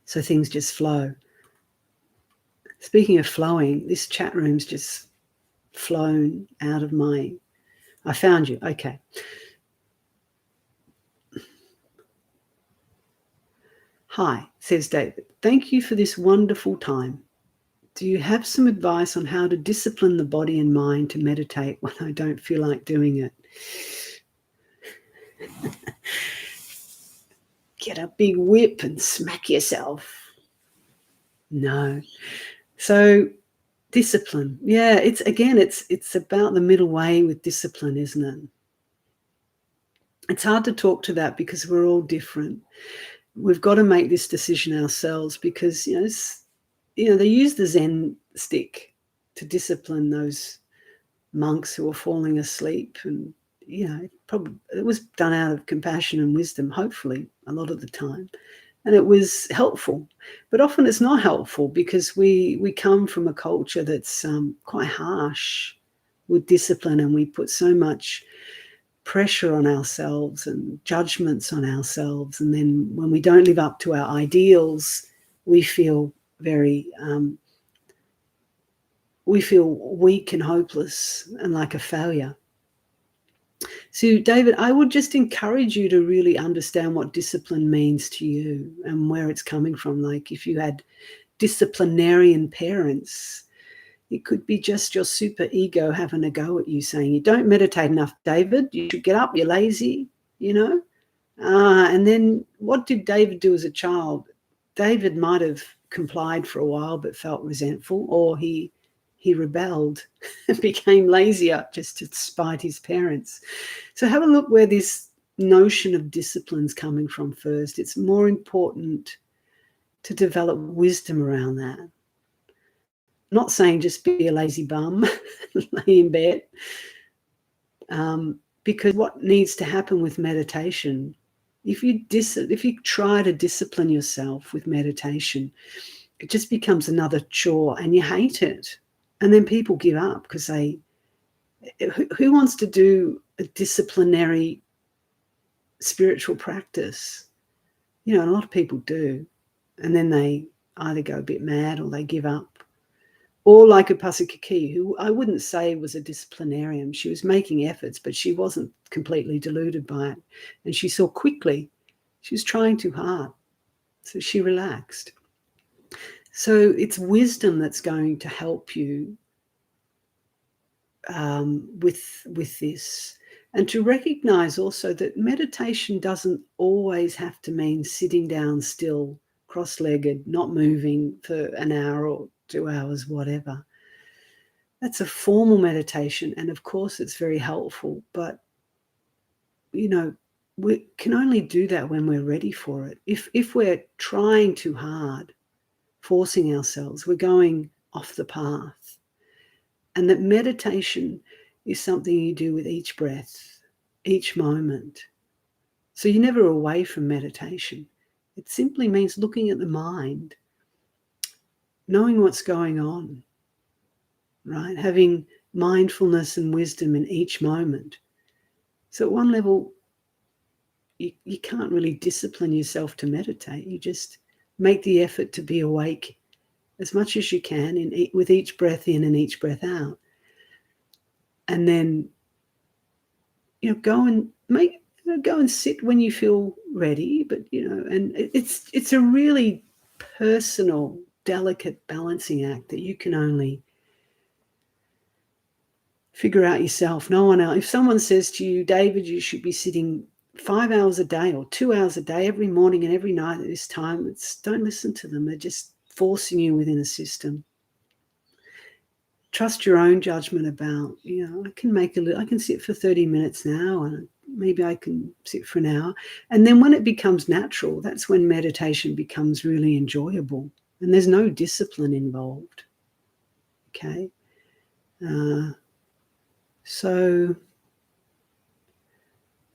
so things just flow. Speaking of flowing, this chat room's just flown out of I found you. Okay. Hi, says David. Thank you for this wonderful time. Do you have some advice on how to discipline the body and mind to meditate when I don't feel like doing it? Get a big whip and smack yourself. No. So discipline. Yeah, it's about the middle way with discipline, isn't it? It's hard to talk to that because we're all different. We've got to make this decision ourselves because, they use the Zen stick to discipline those monks who were falling asleep, and probably it was done out of compassion and wisdom, hopefully a lot of the time, and it was helpful. But often it's not helpful because we come from a culture that's quite harsh with discipline, and we put so much pressure on ourselves and judgments on ourselves, and then when we don't live up to our ideals, we feel very weak and hopeless and like a failure. So, David, I would just encourage you to really understand what discipline means to you and where it's coming from. Like if you had disciplinarian parents, it could be just your super ego having a go at you saying, you don't meditate enough, David. You should get up. You're lazy, And then what did David do as a child? David might have complied for a while but felt resentful, or he rebelled and became lazier just to spite his parents. So have a look where this notion of discipline's coming from first. It's more important to develop wisdom around that. I'm not saying just be a lazy bum, lay in bed, because what needs to happen with meditation, if you try to discipline yourself with meditation, it just becomes another chore and you hate it. And then people give up because who wants to do a disciplinary spiritual practice? A lot of people do. And then they either go a bit mad or they give up. Or like Upasika Kiki, who I wouldn't say was a disciplinarian. She was making efforts, but she wasn't completely deluded by it. And she saw quickly she was trying too hard. So she relaxed. So it's wisdom that's going to help you with this, and to recognize also that meditation doesn't always have to mean sitting down still, cross-legged, not moving for an hour or 2 hours, whatever. That's a formal meditation, and of course it's very helpful, but we can only do that when we're ready for it. If we're trying too hard, forcing ourselves, we're going off the path. And that meditation is something you do with each breath, each moment. So you're never away from meditation. It simply means looking at the mind, knowing what's going on, right? Having mindfulness and wisdom in each moment. So at one level, you can't really discipline yourself to meditate. You just make the effort to be awake as much as you can with each breath in and each breath out. And then, go and sit when you feel ready. But and it's a really personal, delicate balancing act that you can only figure out yourself. No one else. If someone says to you, David, you should be sitting 5 hours a day or 2 hours a day every morning and every night at this time, don't listen to them. They're just forcing you within a system. Trust your own judgment about, I can sit for 30 minutes now, and maybe I can sit for an hour. And then when it becomes natural, that's when meditation becomes really enjoyable and there's no discipline involved. Okay. So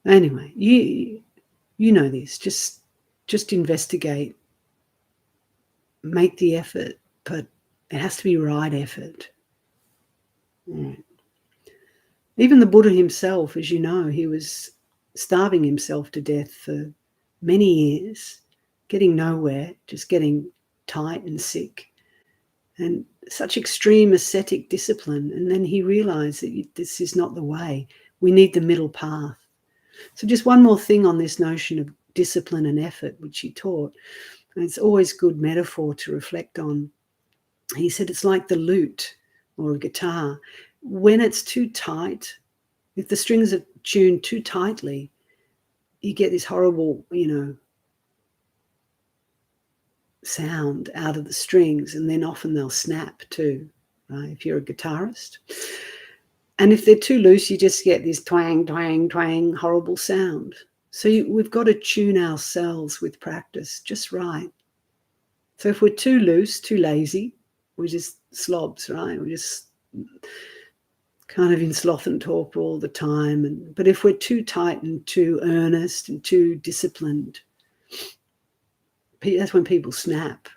Anyway, you know this. Just investigate, make the effort, but it has to be right effort. Right. Even the Buddha himself, as you know, he was starving himself to death for many years, getting nowhere, just getting tight and sick, and such extreme ascetic discipline. And then he realized that this is not the way. We need the middle path. So just one more thing on this notion of discipline and effort, which he taught. And it's always good metaphor to reflect on. He said it's like the lute or a guitar. When it's too tight, if the strings are tuned too tightly, you get this horrible, sound out of the strings, and then often they'll snap too, right? If you're a guitarist. And if they're too loose, you just get this twang, twang, twang, horrible sound. So we've got to tune ourselves with practice just right. So if we're too loose, too lazy, we're just slobs, right? We're just kind of in sloth and torpor all the time. But if we're too tight and too earnest and too disciplined, that's when people snap,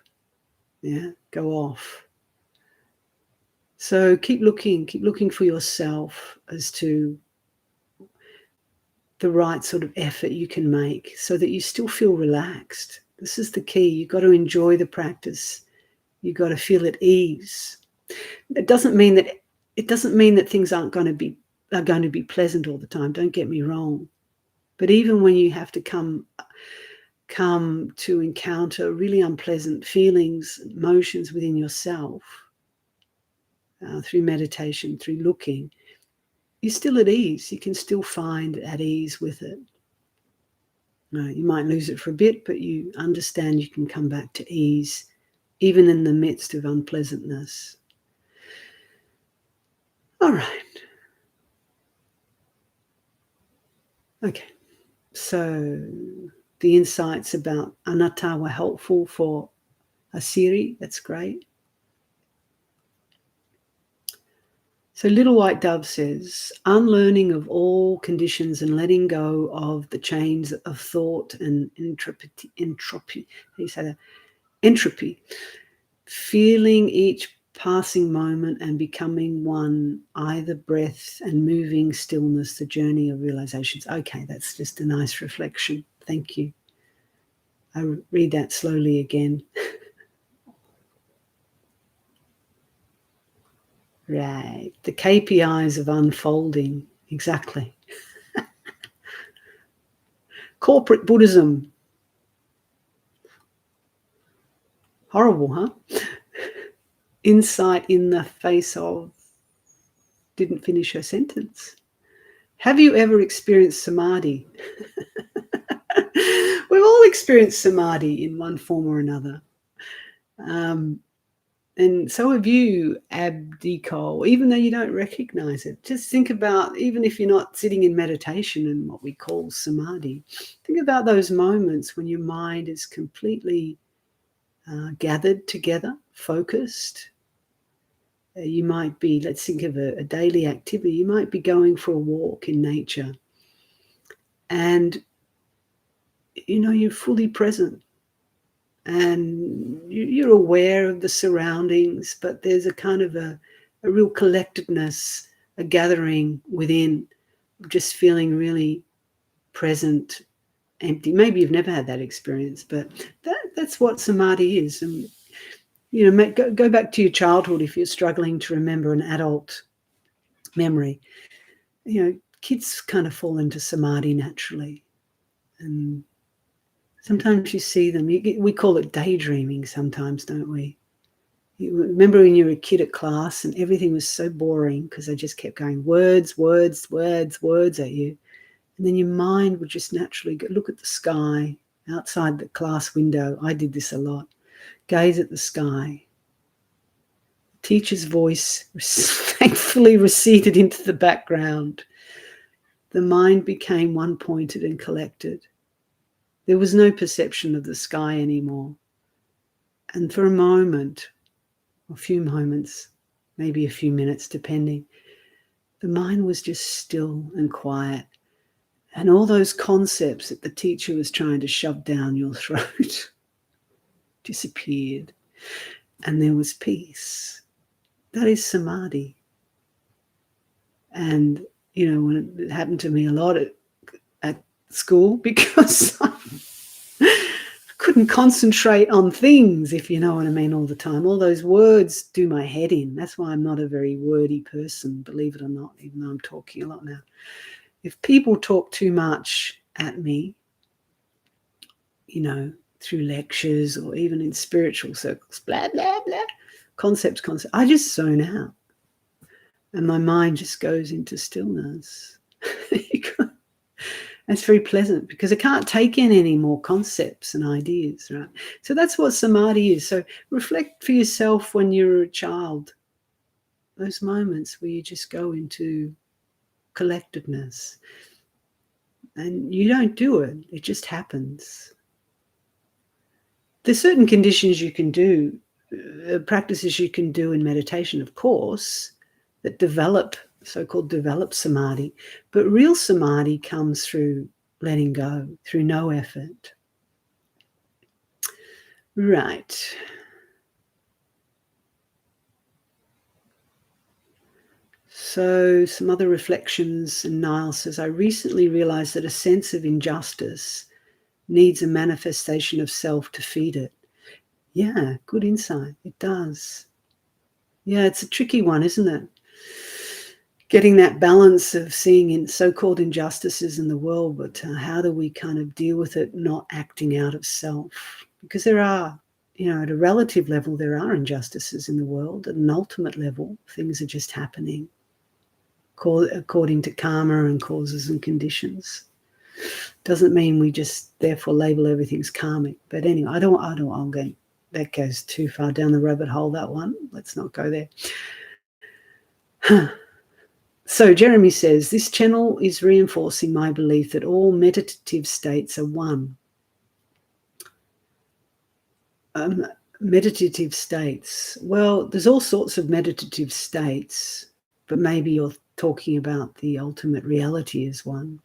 go off. So keep looking for yourself as to the right sort of effort you can make so that you still feel relaxed. This is the key. You've got to enjoy the practice. You've got to feel at ease. It doesn't mean that things are going to be pleasant all the time. Don't get me wrong. But even when you have to come to encounter really unpleasant feelings, emotions within yourself, through meditation, through looking, you're still at ease. You can still find at ease with it. You might lose it for a bit, but you understand you can come back to ease, even in the midst of unpleasantness. All right. Okay. So the insights about anata were helpful for Asiri. That's great. So Little White Dove says, unlearning of all conditions and letting go of the chains of thought and entropy, feeling each passing moment and becoming one, either breath and moving stillness, the journey of realizations. Okay, that's just a nice reflection. Thank you. I read that slowly again. Right. The KPIs of unfolding. Exactly. Corporate Buddhism. Horrible, huh? Insight in the face of. Didn't finish her sentence. Have you ever experienced samadhi? We've all experienced samadhi in one form or another. And so have you, Abdikol, even though you don't recognize it. Just think about, even if you're not sitting in meditation and what we call samadhi, think about those moments when your mind is completely gathered together, focused. You might be, let's think of a daily activity. You might be going for a walk in nature and, you're fully present. And you're aware of the surroundings, but there's a kind of a real collectedness, a gathering within, just feeling really present, empty. Maybe you've never had that experience, but that's what samadhi is. And go back to your childhood if you're struggling to remember an adult memory. Kids kind of fall into samadhi naturally, and sometimes you see them. We call it daydreaming sometimes, don't we? You remember when you were a kid at class and everything was so boring because they just kept going words, words, words, words at you. And then your mind would just naturally look at the sky outside the class window. I did this a lot. Gaze at the sky. Teacher's voice thankfully receded into the background. The mind became one-pointed and collected. There was no perception of the sky anymore. And for a moment, a few moments, maybe a few minutes, depending, the mind was just still and quiet. And all those concepts that the teacher was trying to shove down your throat disappeared, and there was peace. That is samadhi. And, when it happened to me a lot at school, because I couldn't concentrate on things, if you know what I mean, all the time. All those words do my head in. That's why I'm not a very wordy person, believe it or not, even though I'm talking a lot now. If people talk too much at me, through lectures or even in spiritual circles, blah, blah, blah, concepts, I just zone out. And my mind just goes into stillness. It's very pleasant because I can't take in any more concepts and ideas, right? So that's what samadhi is. So reflect for yourself when you're a child, those moments where you just go into collectedness. And you don't do it, it just happens. There's certain conditions you can do, practices you can do in meditation, of course, that develop, so-called develop samadhi. But real samadhi comes through letting go, through no effort. Right. So some other reflections, and Niall says, I recently realized that a sense of injustice needs a manifestation of self to feed it. Yeah, good insight. It does. Yeah, it's a tricky one, isn't it? Getting that balance of seeing in so-called injustices in the world, but how do we kind of deal with it not acting out of self? Because there are, at a relative level, there are injustices in the world. At an ultimate level, things are just happening according to karma and causes and conditions. Doesn't mean we just therefore label everything's karmic. But anyway, I'm going, that goes too far down the rabbit hole, that one. Let's not go there. So Jeremy says, this channel is reinforcing my belief that all meditative states are one. Meditative states. Well, there's all sorts of meditative states, but maybe you're talking about the ultimate reality as one.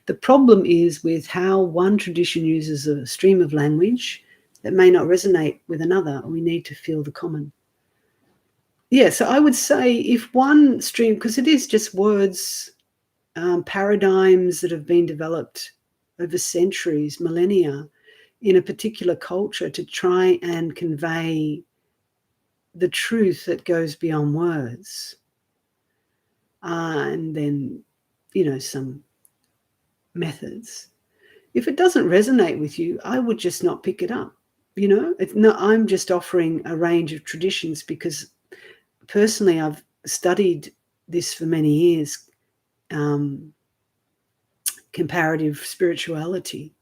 The problem is with how one tradition uses a stream of language that may not resonate with another. We need to feel the common. Yeah, so I would say if one stream, because it is just words, paradigms that have been developed over centuries, millennia, in a particular culture to try and convey the truth that goes beyond words. And then, some methods. If it doesn't resonate with you, I would just not pick it up. I'm just offering a range of traditions because personally I've studied this for many years, comparative spirituality.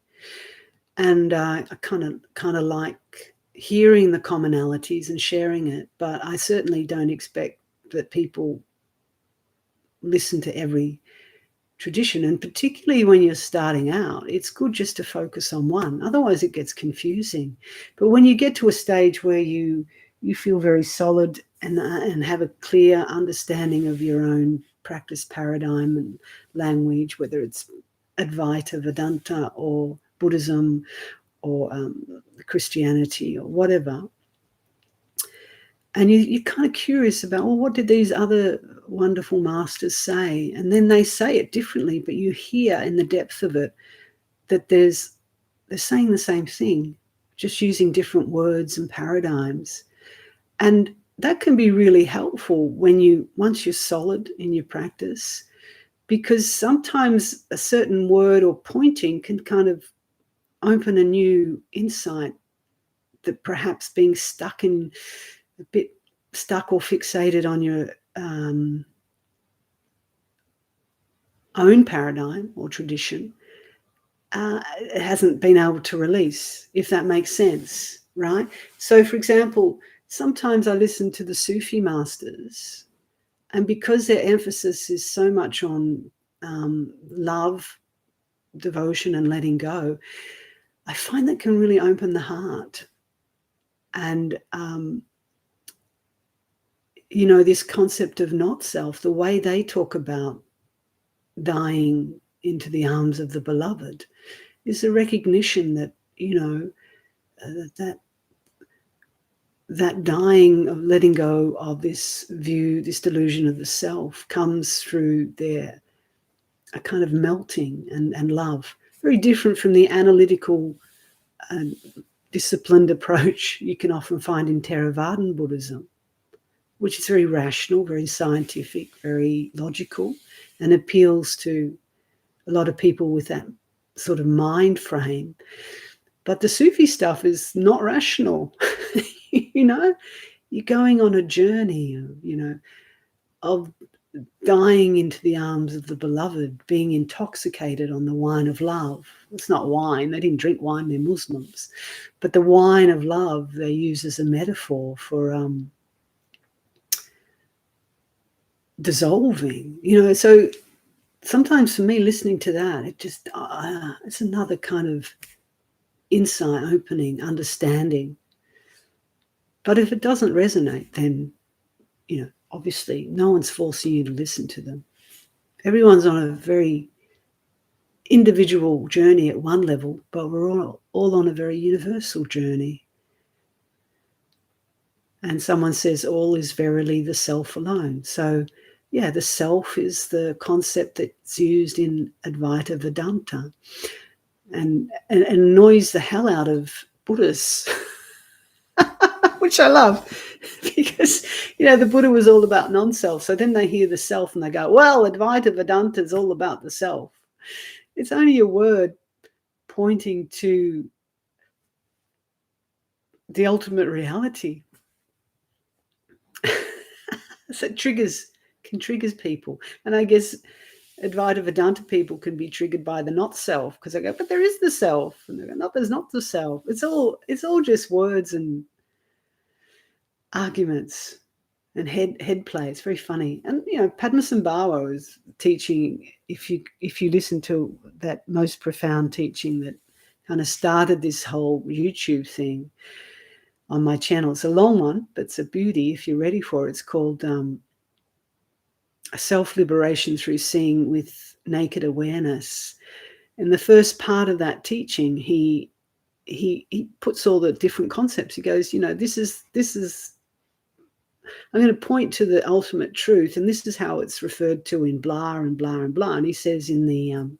And I kind of like hearing the commonalities and sharing it, but I certainly don't expect that people listen to every tradition. And particularly when you're starting out, it's good just to focus on one. Otherwise it gets confusing. But when you get to a stage where you feel very solid and have a clear understanding of your own practice paradigm and language, whether it's Advaita, Vedanta, or Buddhism, or Christianity, or whatever, and you're kind of curious about, well, what did these other wonderful masters say? And then they say it differently, but you hear in the depth of it that they're saying the same thing, just using different words and paradigms. And that can be really helpful once you're solid in your practice, because sometimes a certain word or pointing can kind of open a new insight that perhaps being stuck or fixated on your own paradigm or tradition hasn't been able to release, if that makes sense, right? So, for example, sometimes I listen to the Sufi masters, and because their emphasis is so much on love, devotion, and letting go, I find that can really open the heart. And this concept of not self, the way they talk about dying into the arms of the beloved is the recognition that, that dying, of letting go of this view, this delusion of the self, comes through a kind of melting and love. Very different from the analytical, disciplined approach you can often find in Theravadan Buddhism, which is very rational, very scientific, very logical, and appeals to a lot of people with that sort of mind frame. But the Sufi stuff is not rational. You're going on a journey, of dying into the arms of the beloved, being intoxicated on the wine of love. It's not wine. They didn't drink wine, they're Muslims. But the wine of love they use as a metaphor for dissolving. So sometimes for me, listening to that, it just it's another kind of insight, opening, understanding. But if it doesn't resonate, then, obviously no one's forcing you to listen to them. Everyone's on a very individual journey at one level, but we're all on a very universal journey. And someone says, all is verily the self alone. So, yeah, the self is the concept that's used in Advaita Vedanta and annoys the hell out of Buddhists, which I love, because, the Buddha was all about non-self. So then they hear the self and they go, well, Advaita Vedanta is all about the self. It's only a word pointing to the ultimate reality. So it can trigger people. And I guess Advaita Vedanta people can be triggered by the not self, because they go, but there is the self. And they go, no, there's not the self. It's all just words and arguments and head play. It's very funny. And Padmasambhava was teaching, if you listen to that most profound teaching that kind of started this whole YouTube thing on my channel. It's a long one, but it's a beauty if you're ready for it. It's called Self-Liberation Through Seeing with Naked Awareness. In the first part of that teaching, he puts all the different concepts. He goes, this is I'm going to point to the ultimate truth, and this is how it's referred to in blah and blah and blah. And he says in the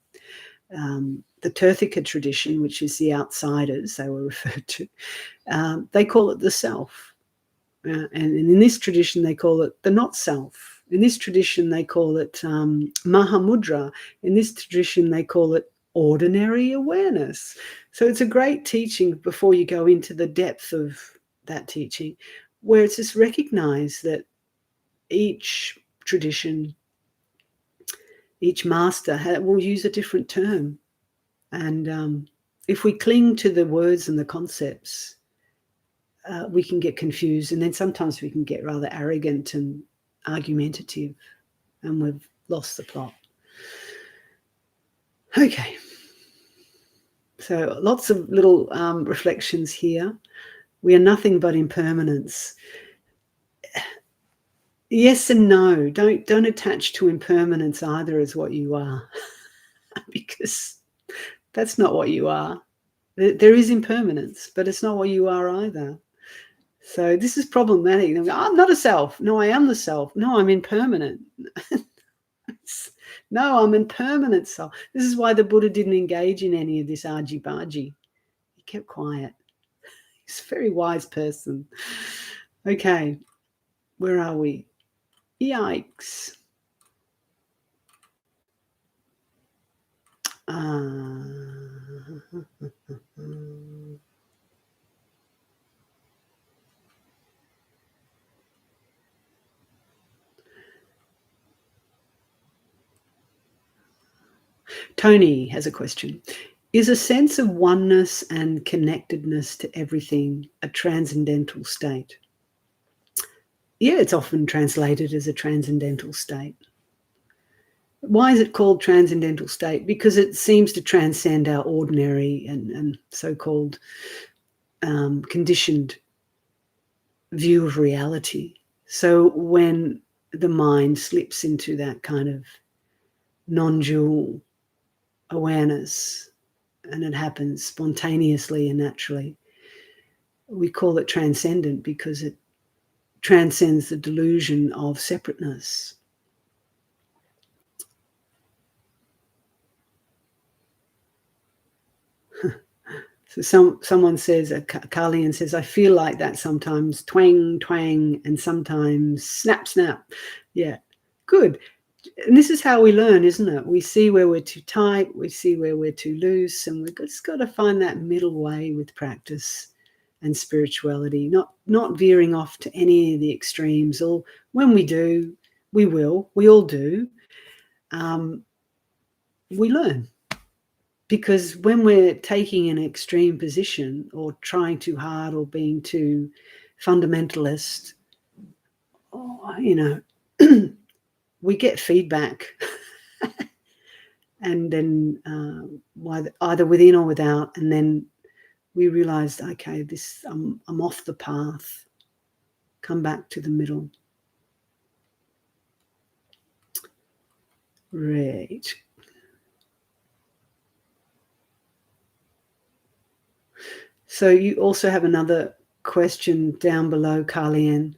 Tirthika tradition, which is the outsiders, they were referred to, they call it the self. And in this tradition, they call it the not self. In this tradition, they call it Mahamudra. In this tradition, they call it ordinary awareness. So it's a great teaching before you go into the depth of that teaching, where it's just recognized that each tradition, each master will use a different term. And if we cling to the words and the concepts, we can get confused, and then sometimes we can get rather arrogant and argumentative, and we've lost the plot. Okay, so lots of little reflections here. We are nothing but impermanence. Yes and no. Don't attach to impermanence either as what you are, because that's not what you are. There is impermanence, but it's not what you are either. So this is problematic. I'm not a self. No, I am the self. No, I'm impermanent. No, I'm impermanent self. This is why the Buddha didn't engage in any of this argy-bargy. He kept quiet. He's a very wise person. Okay, where are we? Yikes. Tony has a question. Is a sense of oneness and connectedness to everything a transcendental state? Yeah, it's often translated as a transcendental state. Why is it called transcendental state? Because it seems to transcend our ordinary and so-called conditioned view of reality. So when the mind slips into that kind of non-dual awareness, and it happens spontaneously and naturally. We call it transcendent because it transcends the delusion of separateness. So someone says, Carlian says, I feel like that sometimes, twang, twang, and sometimes snap, snap. Yeah, good. And this is how we learn, isn't it? We see where we're too tight, we see where we're too loose, and we've just got to find that middle way with practice and spirituality, not veering off to any of the extremes. Or when we do, we all do, we learn. Because when we're taking an extreme position or trying too hard or being too fundamentalist, we get feedback and then either within or without, and then we realized, okay, I'm off the path. Come back to the middle. Right. So you also have another question down below, Carlian.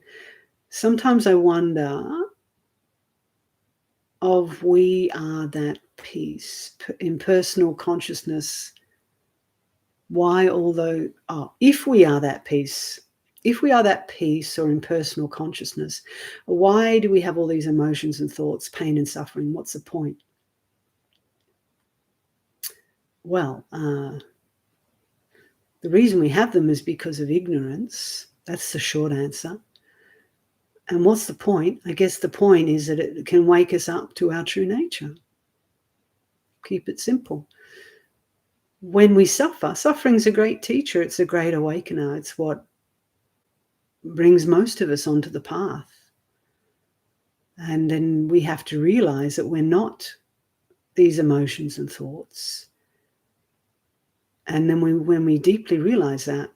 Sometimes I wonder of we are that peace in personal consciousness. Why, although, if we are that peace or in personal consciousness, why do we have all these emotions and thoughts, pain and suffering? What's the point? Well, the reason we have them is because of ignorance. That's the short answer. And what's the point? I guess the point is that it can wake us up to our true nature. Keep it simple. When we suffer, suffering's a great teacher. It's a great awakener. It's what brings most of us onto the path. And then we have to realize that we're not these emotions and thoughts. And then when we deeply realize that,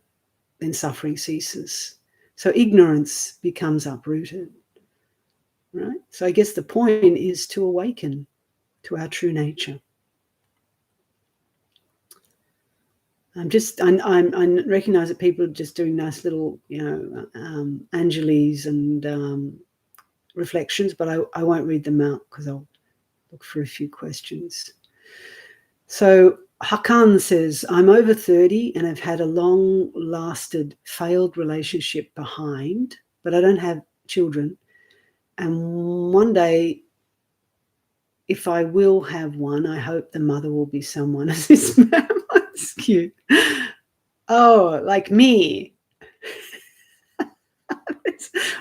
then suffering ceases. So ignorance becomes uprooted, right? So I guess the point is to awaken to our true nature. I recognize that people are just doing nice little, Angeles and reflections, but I won't read them out because I'll look for a few questions. So Hakan says, I'm over 30 and I've had a long-lasted failed relationship behind, but I don't have children. And one day, if I will have one, I hope the mother will be someone as this man. That's cute. Oh, like me.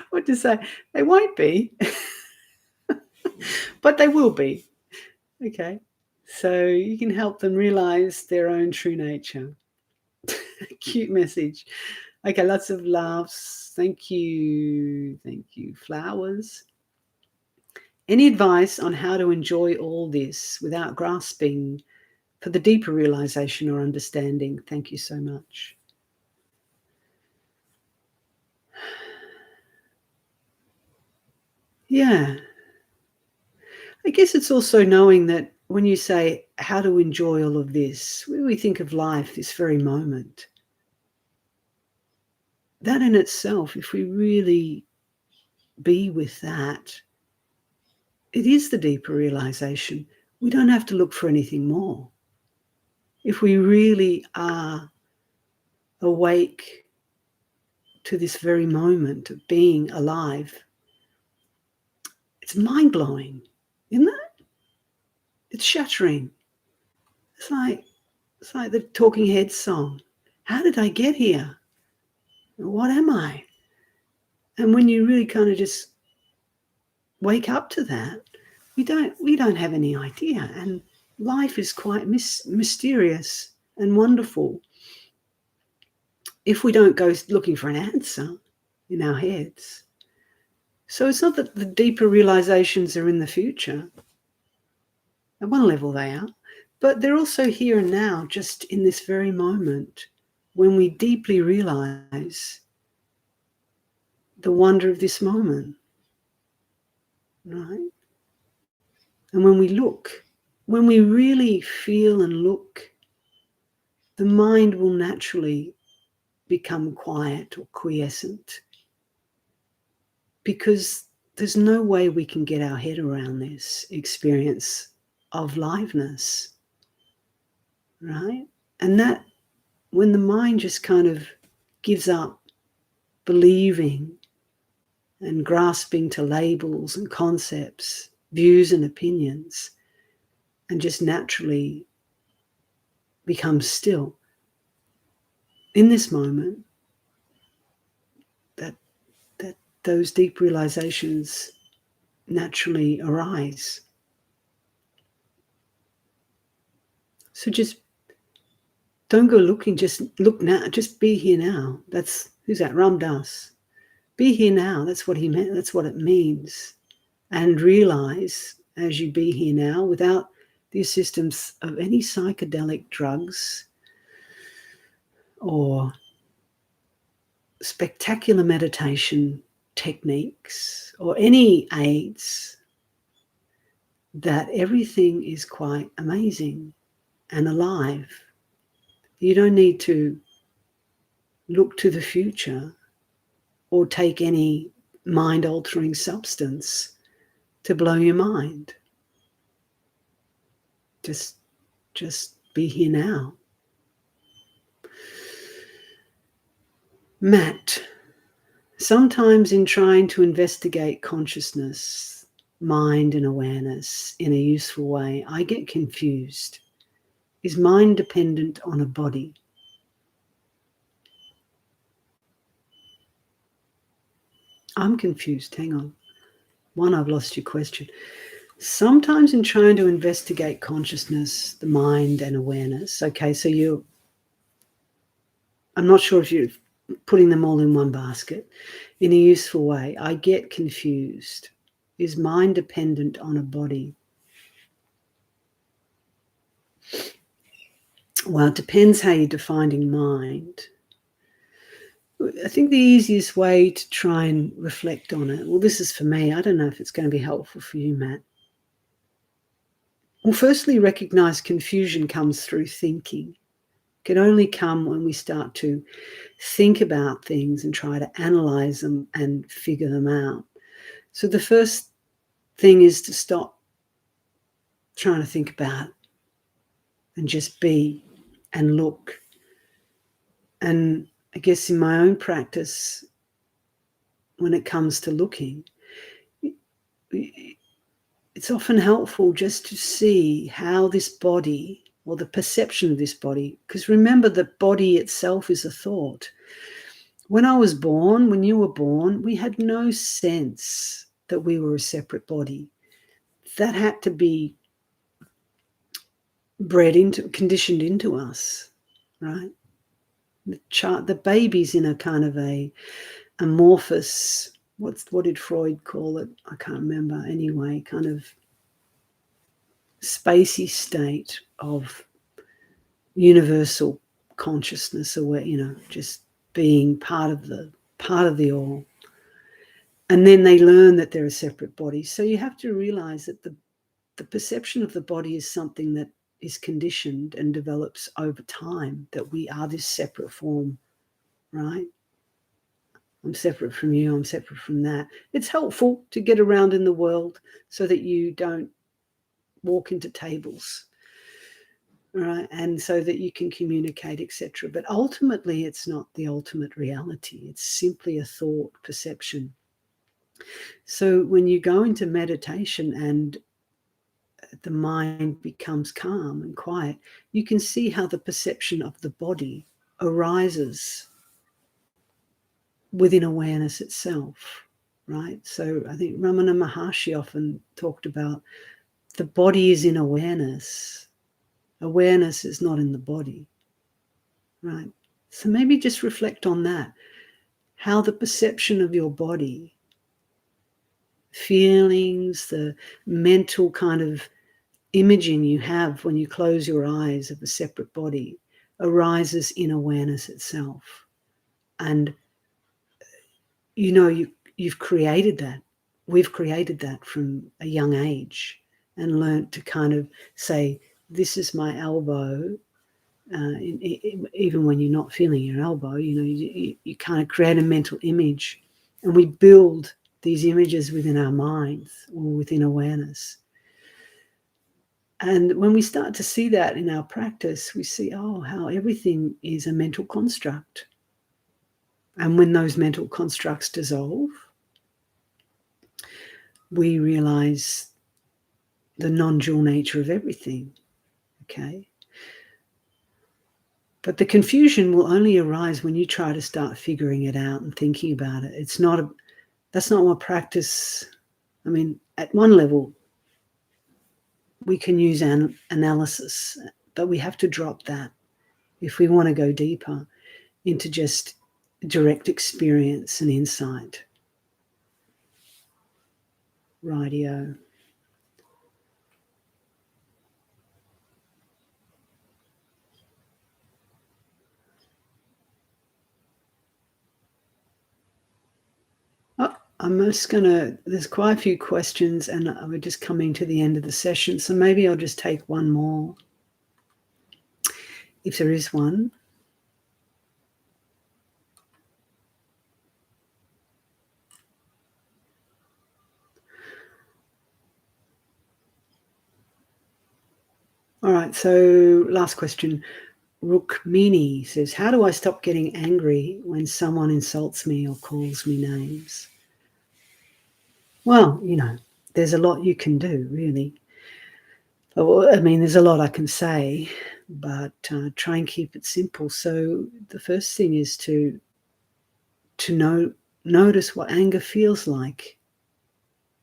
What to say? They won't be, but they will be. Okay. So you can help them realize their own true nature. Cute message. Okay, lots of laughs. Thank you. Thank you. Flowers. Any advice on how to enjoy all this without grasping for the deeper realization or understanding? Thank you so much. Yeah. I guess it's also knowing that when you say how to enjoy all of this, we think of life, this very moment. That in itself, if we really be with that, it is the deeper realization. We don't have to look for anything more. If we really are awake to this very moment of being alive, it's mind-blowing, isn't it? It's shattering. It's like the Talking Heads song. How did I get here? What am I? And when you really kind of just wake up to that, we don't have any idea. And life is quite mysterious and wonderful if we don't go looking for an answer in our heads. So it's not that the deeper realizations are in the future. At one level they are, but they're also here and now, just in this very moment, when we deeply realize the wonder of this moment, right? And when we look when we really feel and look, the mind will naturally become quiet or quiescent, because there's no way we can get our head around this experience of liveness, right? And that, when the mind just kind of gives up believing and grasping to labels and concepts, views and opinions, and just naturally becomes still, in this moment, that those deep realizations naturally arise. So just don't go looking, just look now, just be here now. That's, who's that? Ram Dass. Be here now, that's what he meant, that's what it means. And realize, as you be here now, without the assistance of any psychedelic drugs or spectacular meditation techniques or any aids, that everything is quite amazing and alive. You don't need to look to the future or take any mind-altering substance to blow your mind. Just be here now. Matt, sometimes in trying to investigate consciousness, mind and awareness in a useful way, I get confused. Is mind dependent on a body? I'm confused. Hang on. One, I've lost your question. Sometimes in trying to investigate consciousness, the mind and awareness, okay, so I'm not sure if you're putting them all in one basket in a useful way. I get confused. Is mind dependent on a body? Well, it depends how you're defining mind. I think the easiest way to try and reflect on it, well, this is for me, I don't know if it's going to be helpful for you, Matt. Well, firstly, recognize confusion comes through thinking. It can only come when we start to think about things and try to analyze them and figure them out. So the first thing is to stop trying to think about it and just be and look. And I guess in my own practice, when it comes to looking, it's often helpful just to see how this body, or the perception of this body, because remember, the body itself is a thought. When I was born, when you were born, we had no sense that we were a separate body. That had to be conditioned into us, right? The baby's in a kind of a amorphous, what did Freud call it? I can't remember. Anyway, kind of spacey state of universal consciousness, or just being part of the all. And then they learn that they're a separate body. So you have to realize that the perception of the body is something that is conditioned and develops over time, that we are this separate form, right? I'm separate from you, I'm separate from that. It's helpful to get around in the world so that you don't walk into tables, right? And so that you can communicate, etc. But ultimately, it's not the ultimate reality. It's simply a thought perception. So when you go into meditation and the mind becomes calm and quiet, you can see how the perception of the body arises within awareness itself, right? So I think Ramana Maharshi often talked about the body is in awareness. Awareness is not in the body, right? So maybe just reflect on that, how the perception of your body, feelings, the mental kind of imaging you have when you close your eyes of a separate body arises in awareness itself. And you've created that. We've created that from a young age. and learnt to kind of say, this is my elbow. Even when you're not feeling your elbow, you kind of create a mental image, and we build these images within our minds or within awareness. And when we start to see that in our practice, we see, how everything is a mental construct. And when those mental constructs dissolve, we realize the non-dual nature of everything, okay? But the confusion will only arise when you try to start figuring it out and thinking about it. That's not what practice, at one level, we can use analysis, but we have to drop that if we want to go deeper into just direct experience and insight. Rightio. There's quite a few questions, and we're just coming to the end of the session, so maybe I'll just take one more, if there is one. All right, so last question. Rukmini says, how do I stop getting angry when someone insults me or calls me names? Well, there's a lot you can do, really. There's a lot I can say, but try and keep it simple. So the first thing is to notice what anger feels like.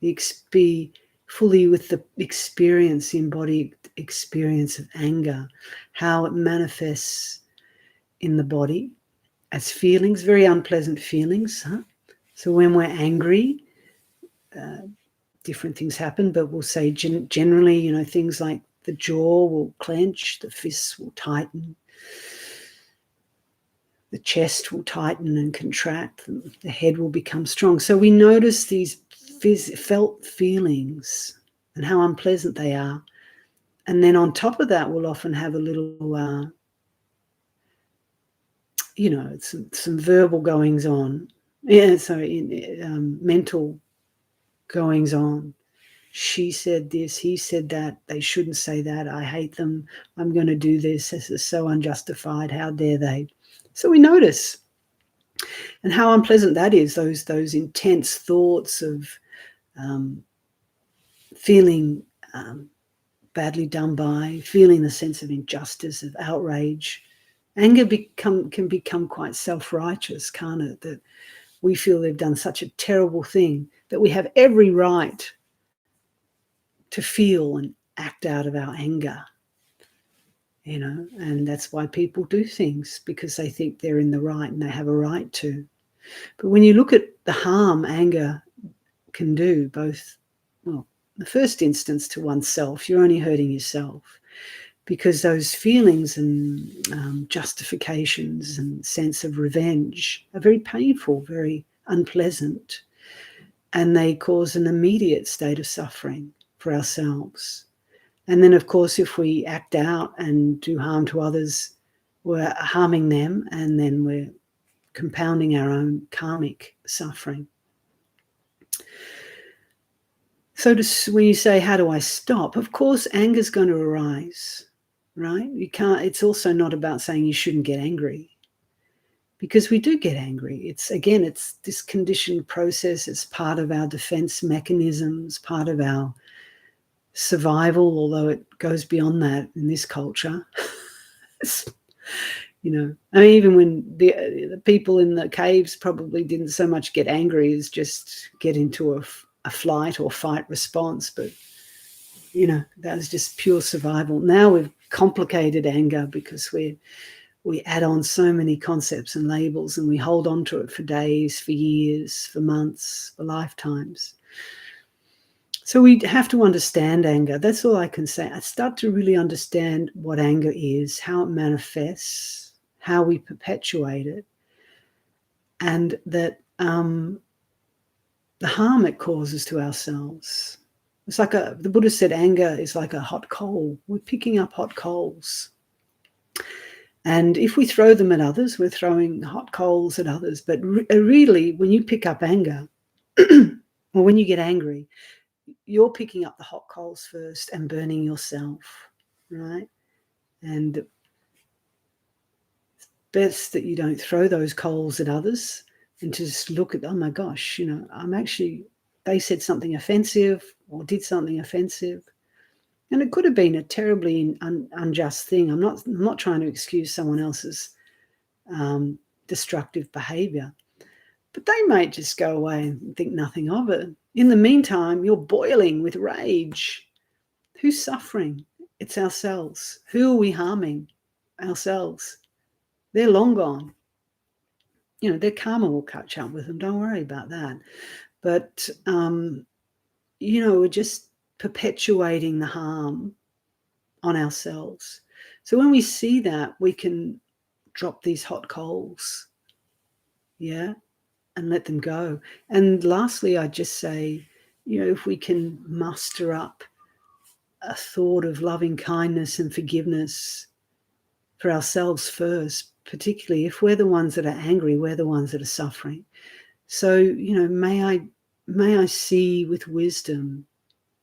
Be fully with the experience, the embodied experience of anger, how it manifests in the body as feelings, very unpleasant feelings. So when we're angry, different things happen, but we'll say generally, things like the jaw will clench, the fists will tighten, the chest will tighten and contract, and the head will become strong. So we notice these felt feelings and how unpleasant they are. And then on top of that, we'll often have a little, some verbal goings on. Mental goings on. She said this, he said that, they shouldn't say that, I hate them, I'm going to do this is so unjustified, how dare they. So we notice, and how unpleasant that is, those intense thoughts of feeling badly done by, feeling the sense of injustice, of outrage. Anger can become quite self-righteous, can't it? That we feel they've done such a terrible thing that we have every right to feel and act out of our anger, and that's why people do things, because they think they're in the right and they have a right to. But when you look at the harm anger can do, both, well, the first instance to oneself, you're only hurting yourself, because those feelings and justifications and sense of revenge are very painful, very unpleasant, and they cause an immediate state of suffering for ourselves. And then, of course, if we act out and do harm to others, we're harming them, and then we're compounding our own karmic suffering. So when you say, how do I stop? Of course, anger's going to arise, right? It's also not about saying you shouldn't get angry, because we do get angry. It's this conditioned process. It's part of our defense mechanisms, part of our survival, although it goes beyond that in this culture. Even when the people in the caves probably didn't so much get angry as just get into a flight or fight response, but that was just pure survival. Now we've complicated anger because we add on so many concepts and labels, and we hold on to it for days, for years, for months, for lifetimes. So we have to understand anger. That's all I can say. I start to really understand what anger is, how it manifests, how we perpetuate it, and that the harm it causes to ourselves. It's like the Buddha said, anger is like a hot coal. We're picking up hot coals. And if we throw them at others, we're throwing hot coals at others. But really, when you pick up anger, or when you get angry, you're picking up the hot coals first and burning yourself, right? And it's best that you don't throw those coals at others and just look at, oh my gosh, they said something offensive or did something offensive. And it could have been a terribly unjust thing. I'm not trying to excuse someone else's destructive behavior, but they might just go away and think nothing of it. In the meantime, you're boiling with rage. Who's suffering? It's ourselves. Who are we harming? Ourselves. They're long gone. Their karma will catch up with them. Don't worry about that. But, we're just perpetuating the harm on ourselves. So when we see that, we can drop these hot coals, and let them go. And lastly, I'd just say, if we can muster up a thought of loving kindness and forgiveness for ourselves first, particularly if we're the ones that are angry, we're the ones that are suffering. So, may I see with wisdom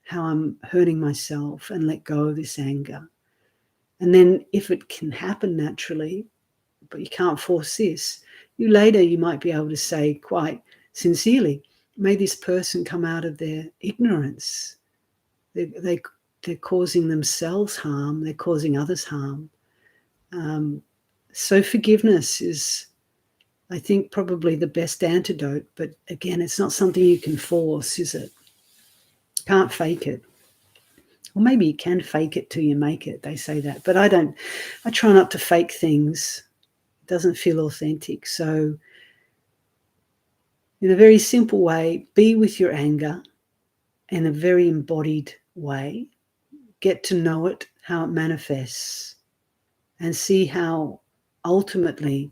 how I'm hurting myself and let go of this anger. And then if it can happen naturally, but you can't force this, later you might be able to say quite sincerely, may this person come out of their ignorance. They're causing themselves harm. They're causing others harm. So forgiveness is, I think, probably the best antidote. But again, it's not something you can force, is it? Can't fake it. Or maybe you can fake it till you make it. They say that. But I don't. I try not to fake things. It doesn't feel authentic. So in a very simple way, be with your anger in a very embodied way. Get to know it, how it manifests, and see how ultimately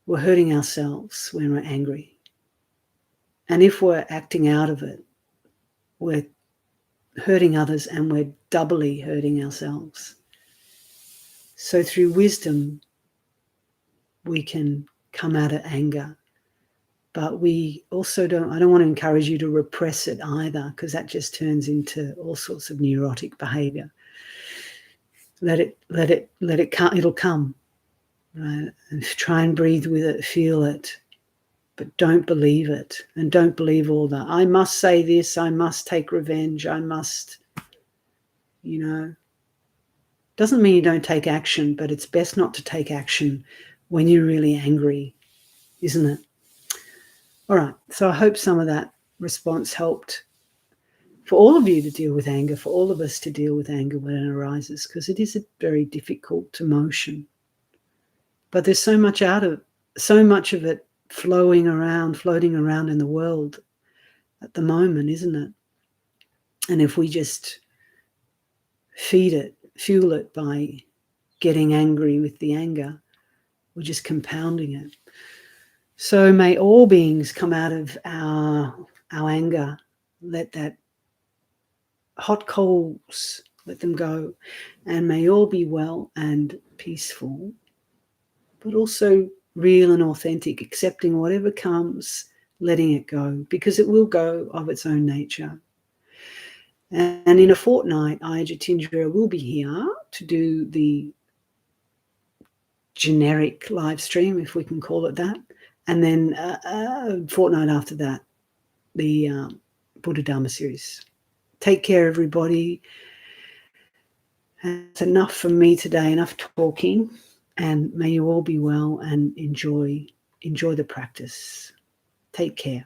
we're hurting ourselves when we're angry. And if we're acting out of it, we're hurting others and we're doubly hurting ourselves. So through wisdom, we can come out of anger. But we also I don't want to encourage you to repress it either, because that just turns into all sorts of neurotic behavior. Let it come, it'll come, right? And try and breathe with it, feel it, but don't believe it. And don't believe all that. I must say this, I must take revenge, I must, Doesn't mean you don't take action, but it's best not to take action when you're really angry, isn't it? All right, so I hope some of that response helped for all of you to deal with anger, for all of us to deal with anger when it arises, because it is a very difficult emotion. But there's so much of it floating around in the world at the moment, isn't it? And if we just fuel it by getting angry with the anger, we're just compounding it. So may all beings come out of our anger. Let that hot coals, let them go. And may all be well and peaceful, but also real and authentic, accepting whatever comes, letting it go, because it will go of its own nature. And in a fortnight, Ayajatindra will be here to do the generic live stream, if we can call it that. And then a fortnight after that, the Buddha Dharma series. Take care, everybody. It's enough from me today, enough talking. And may you all be well and enjoy the practice. Take care.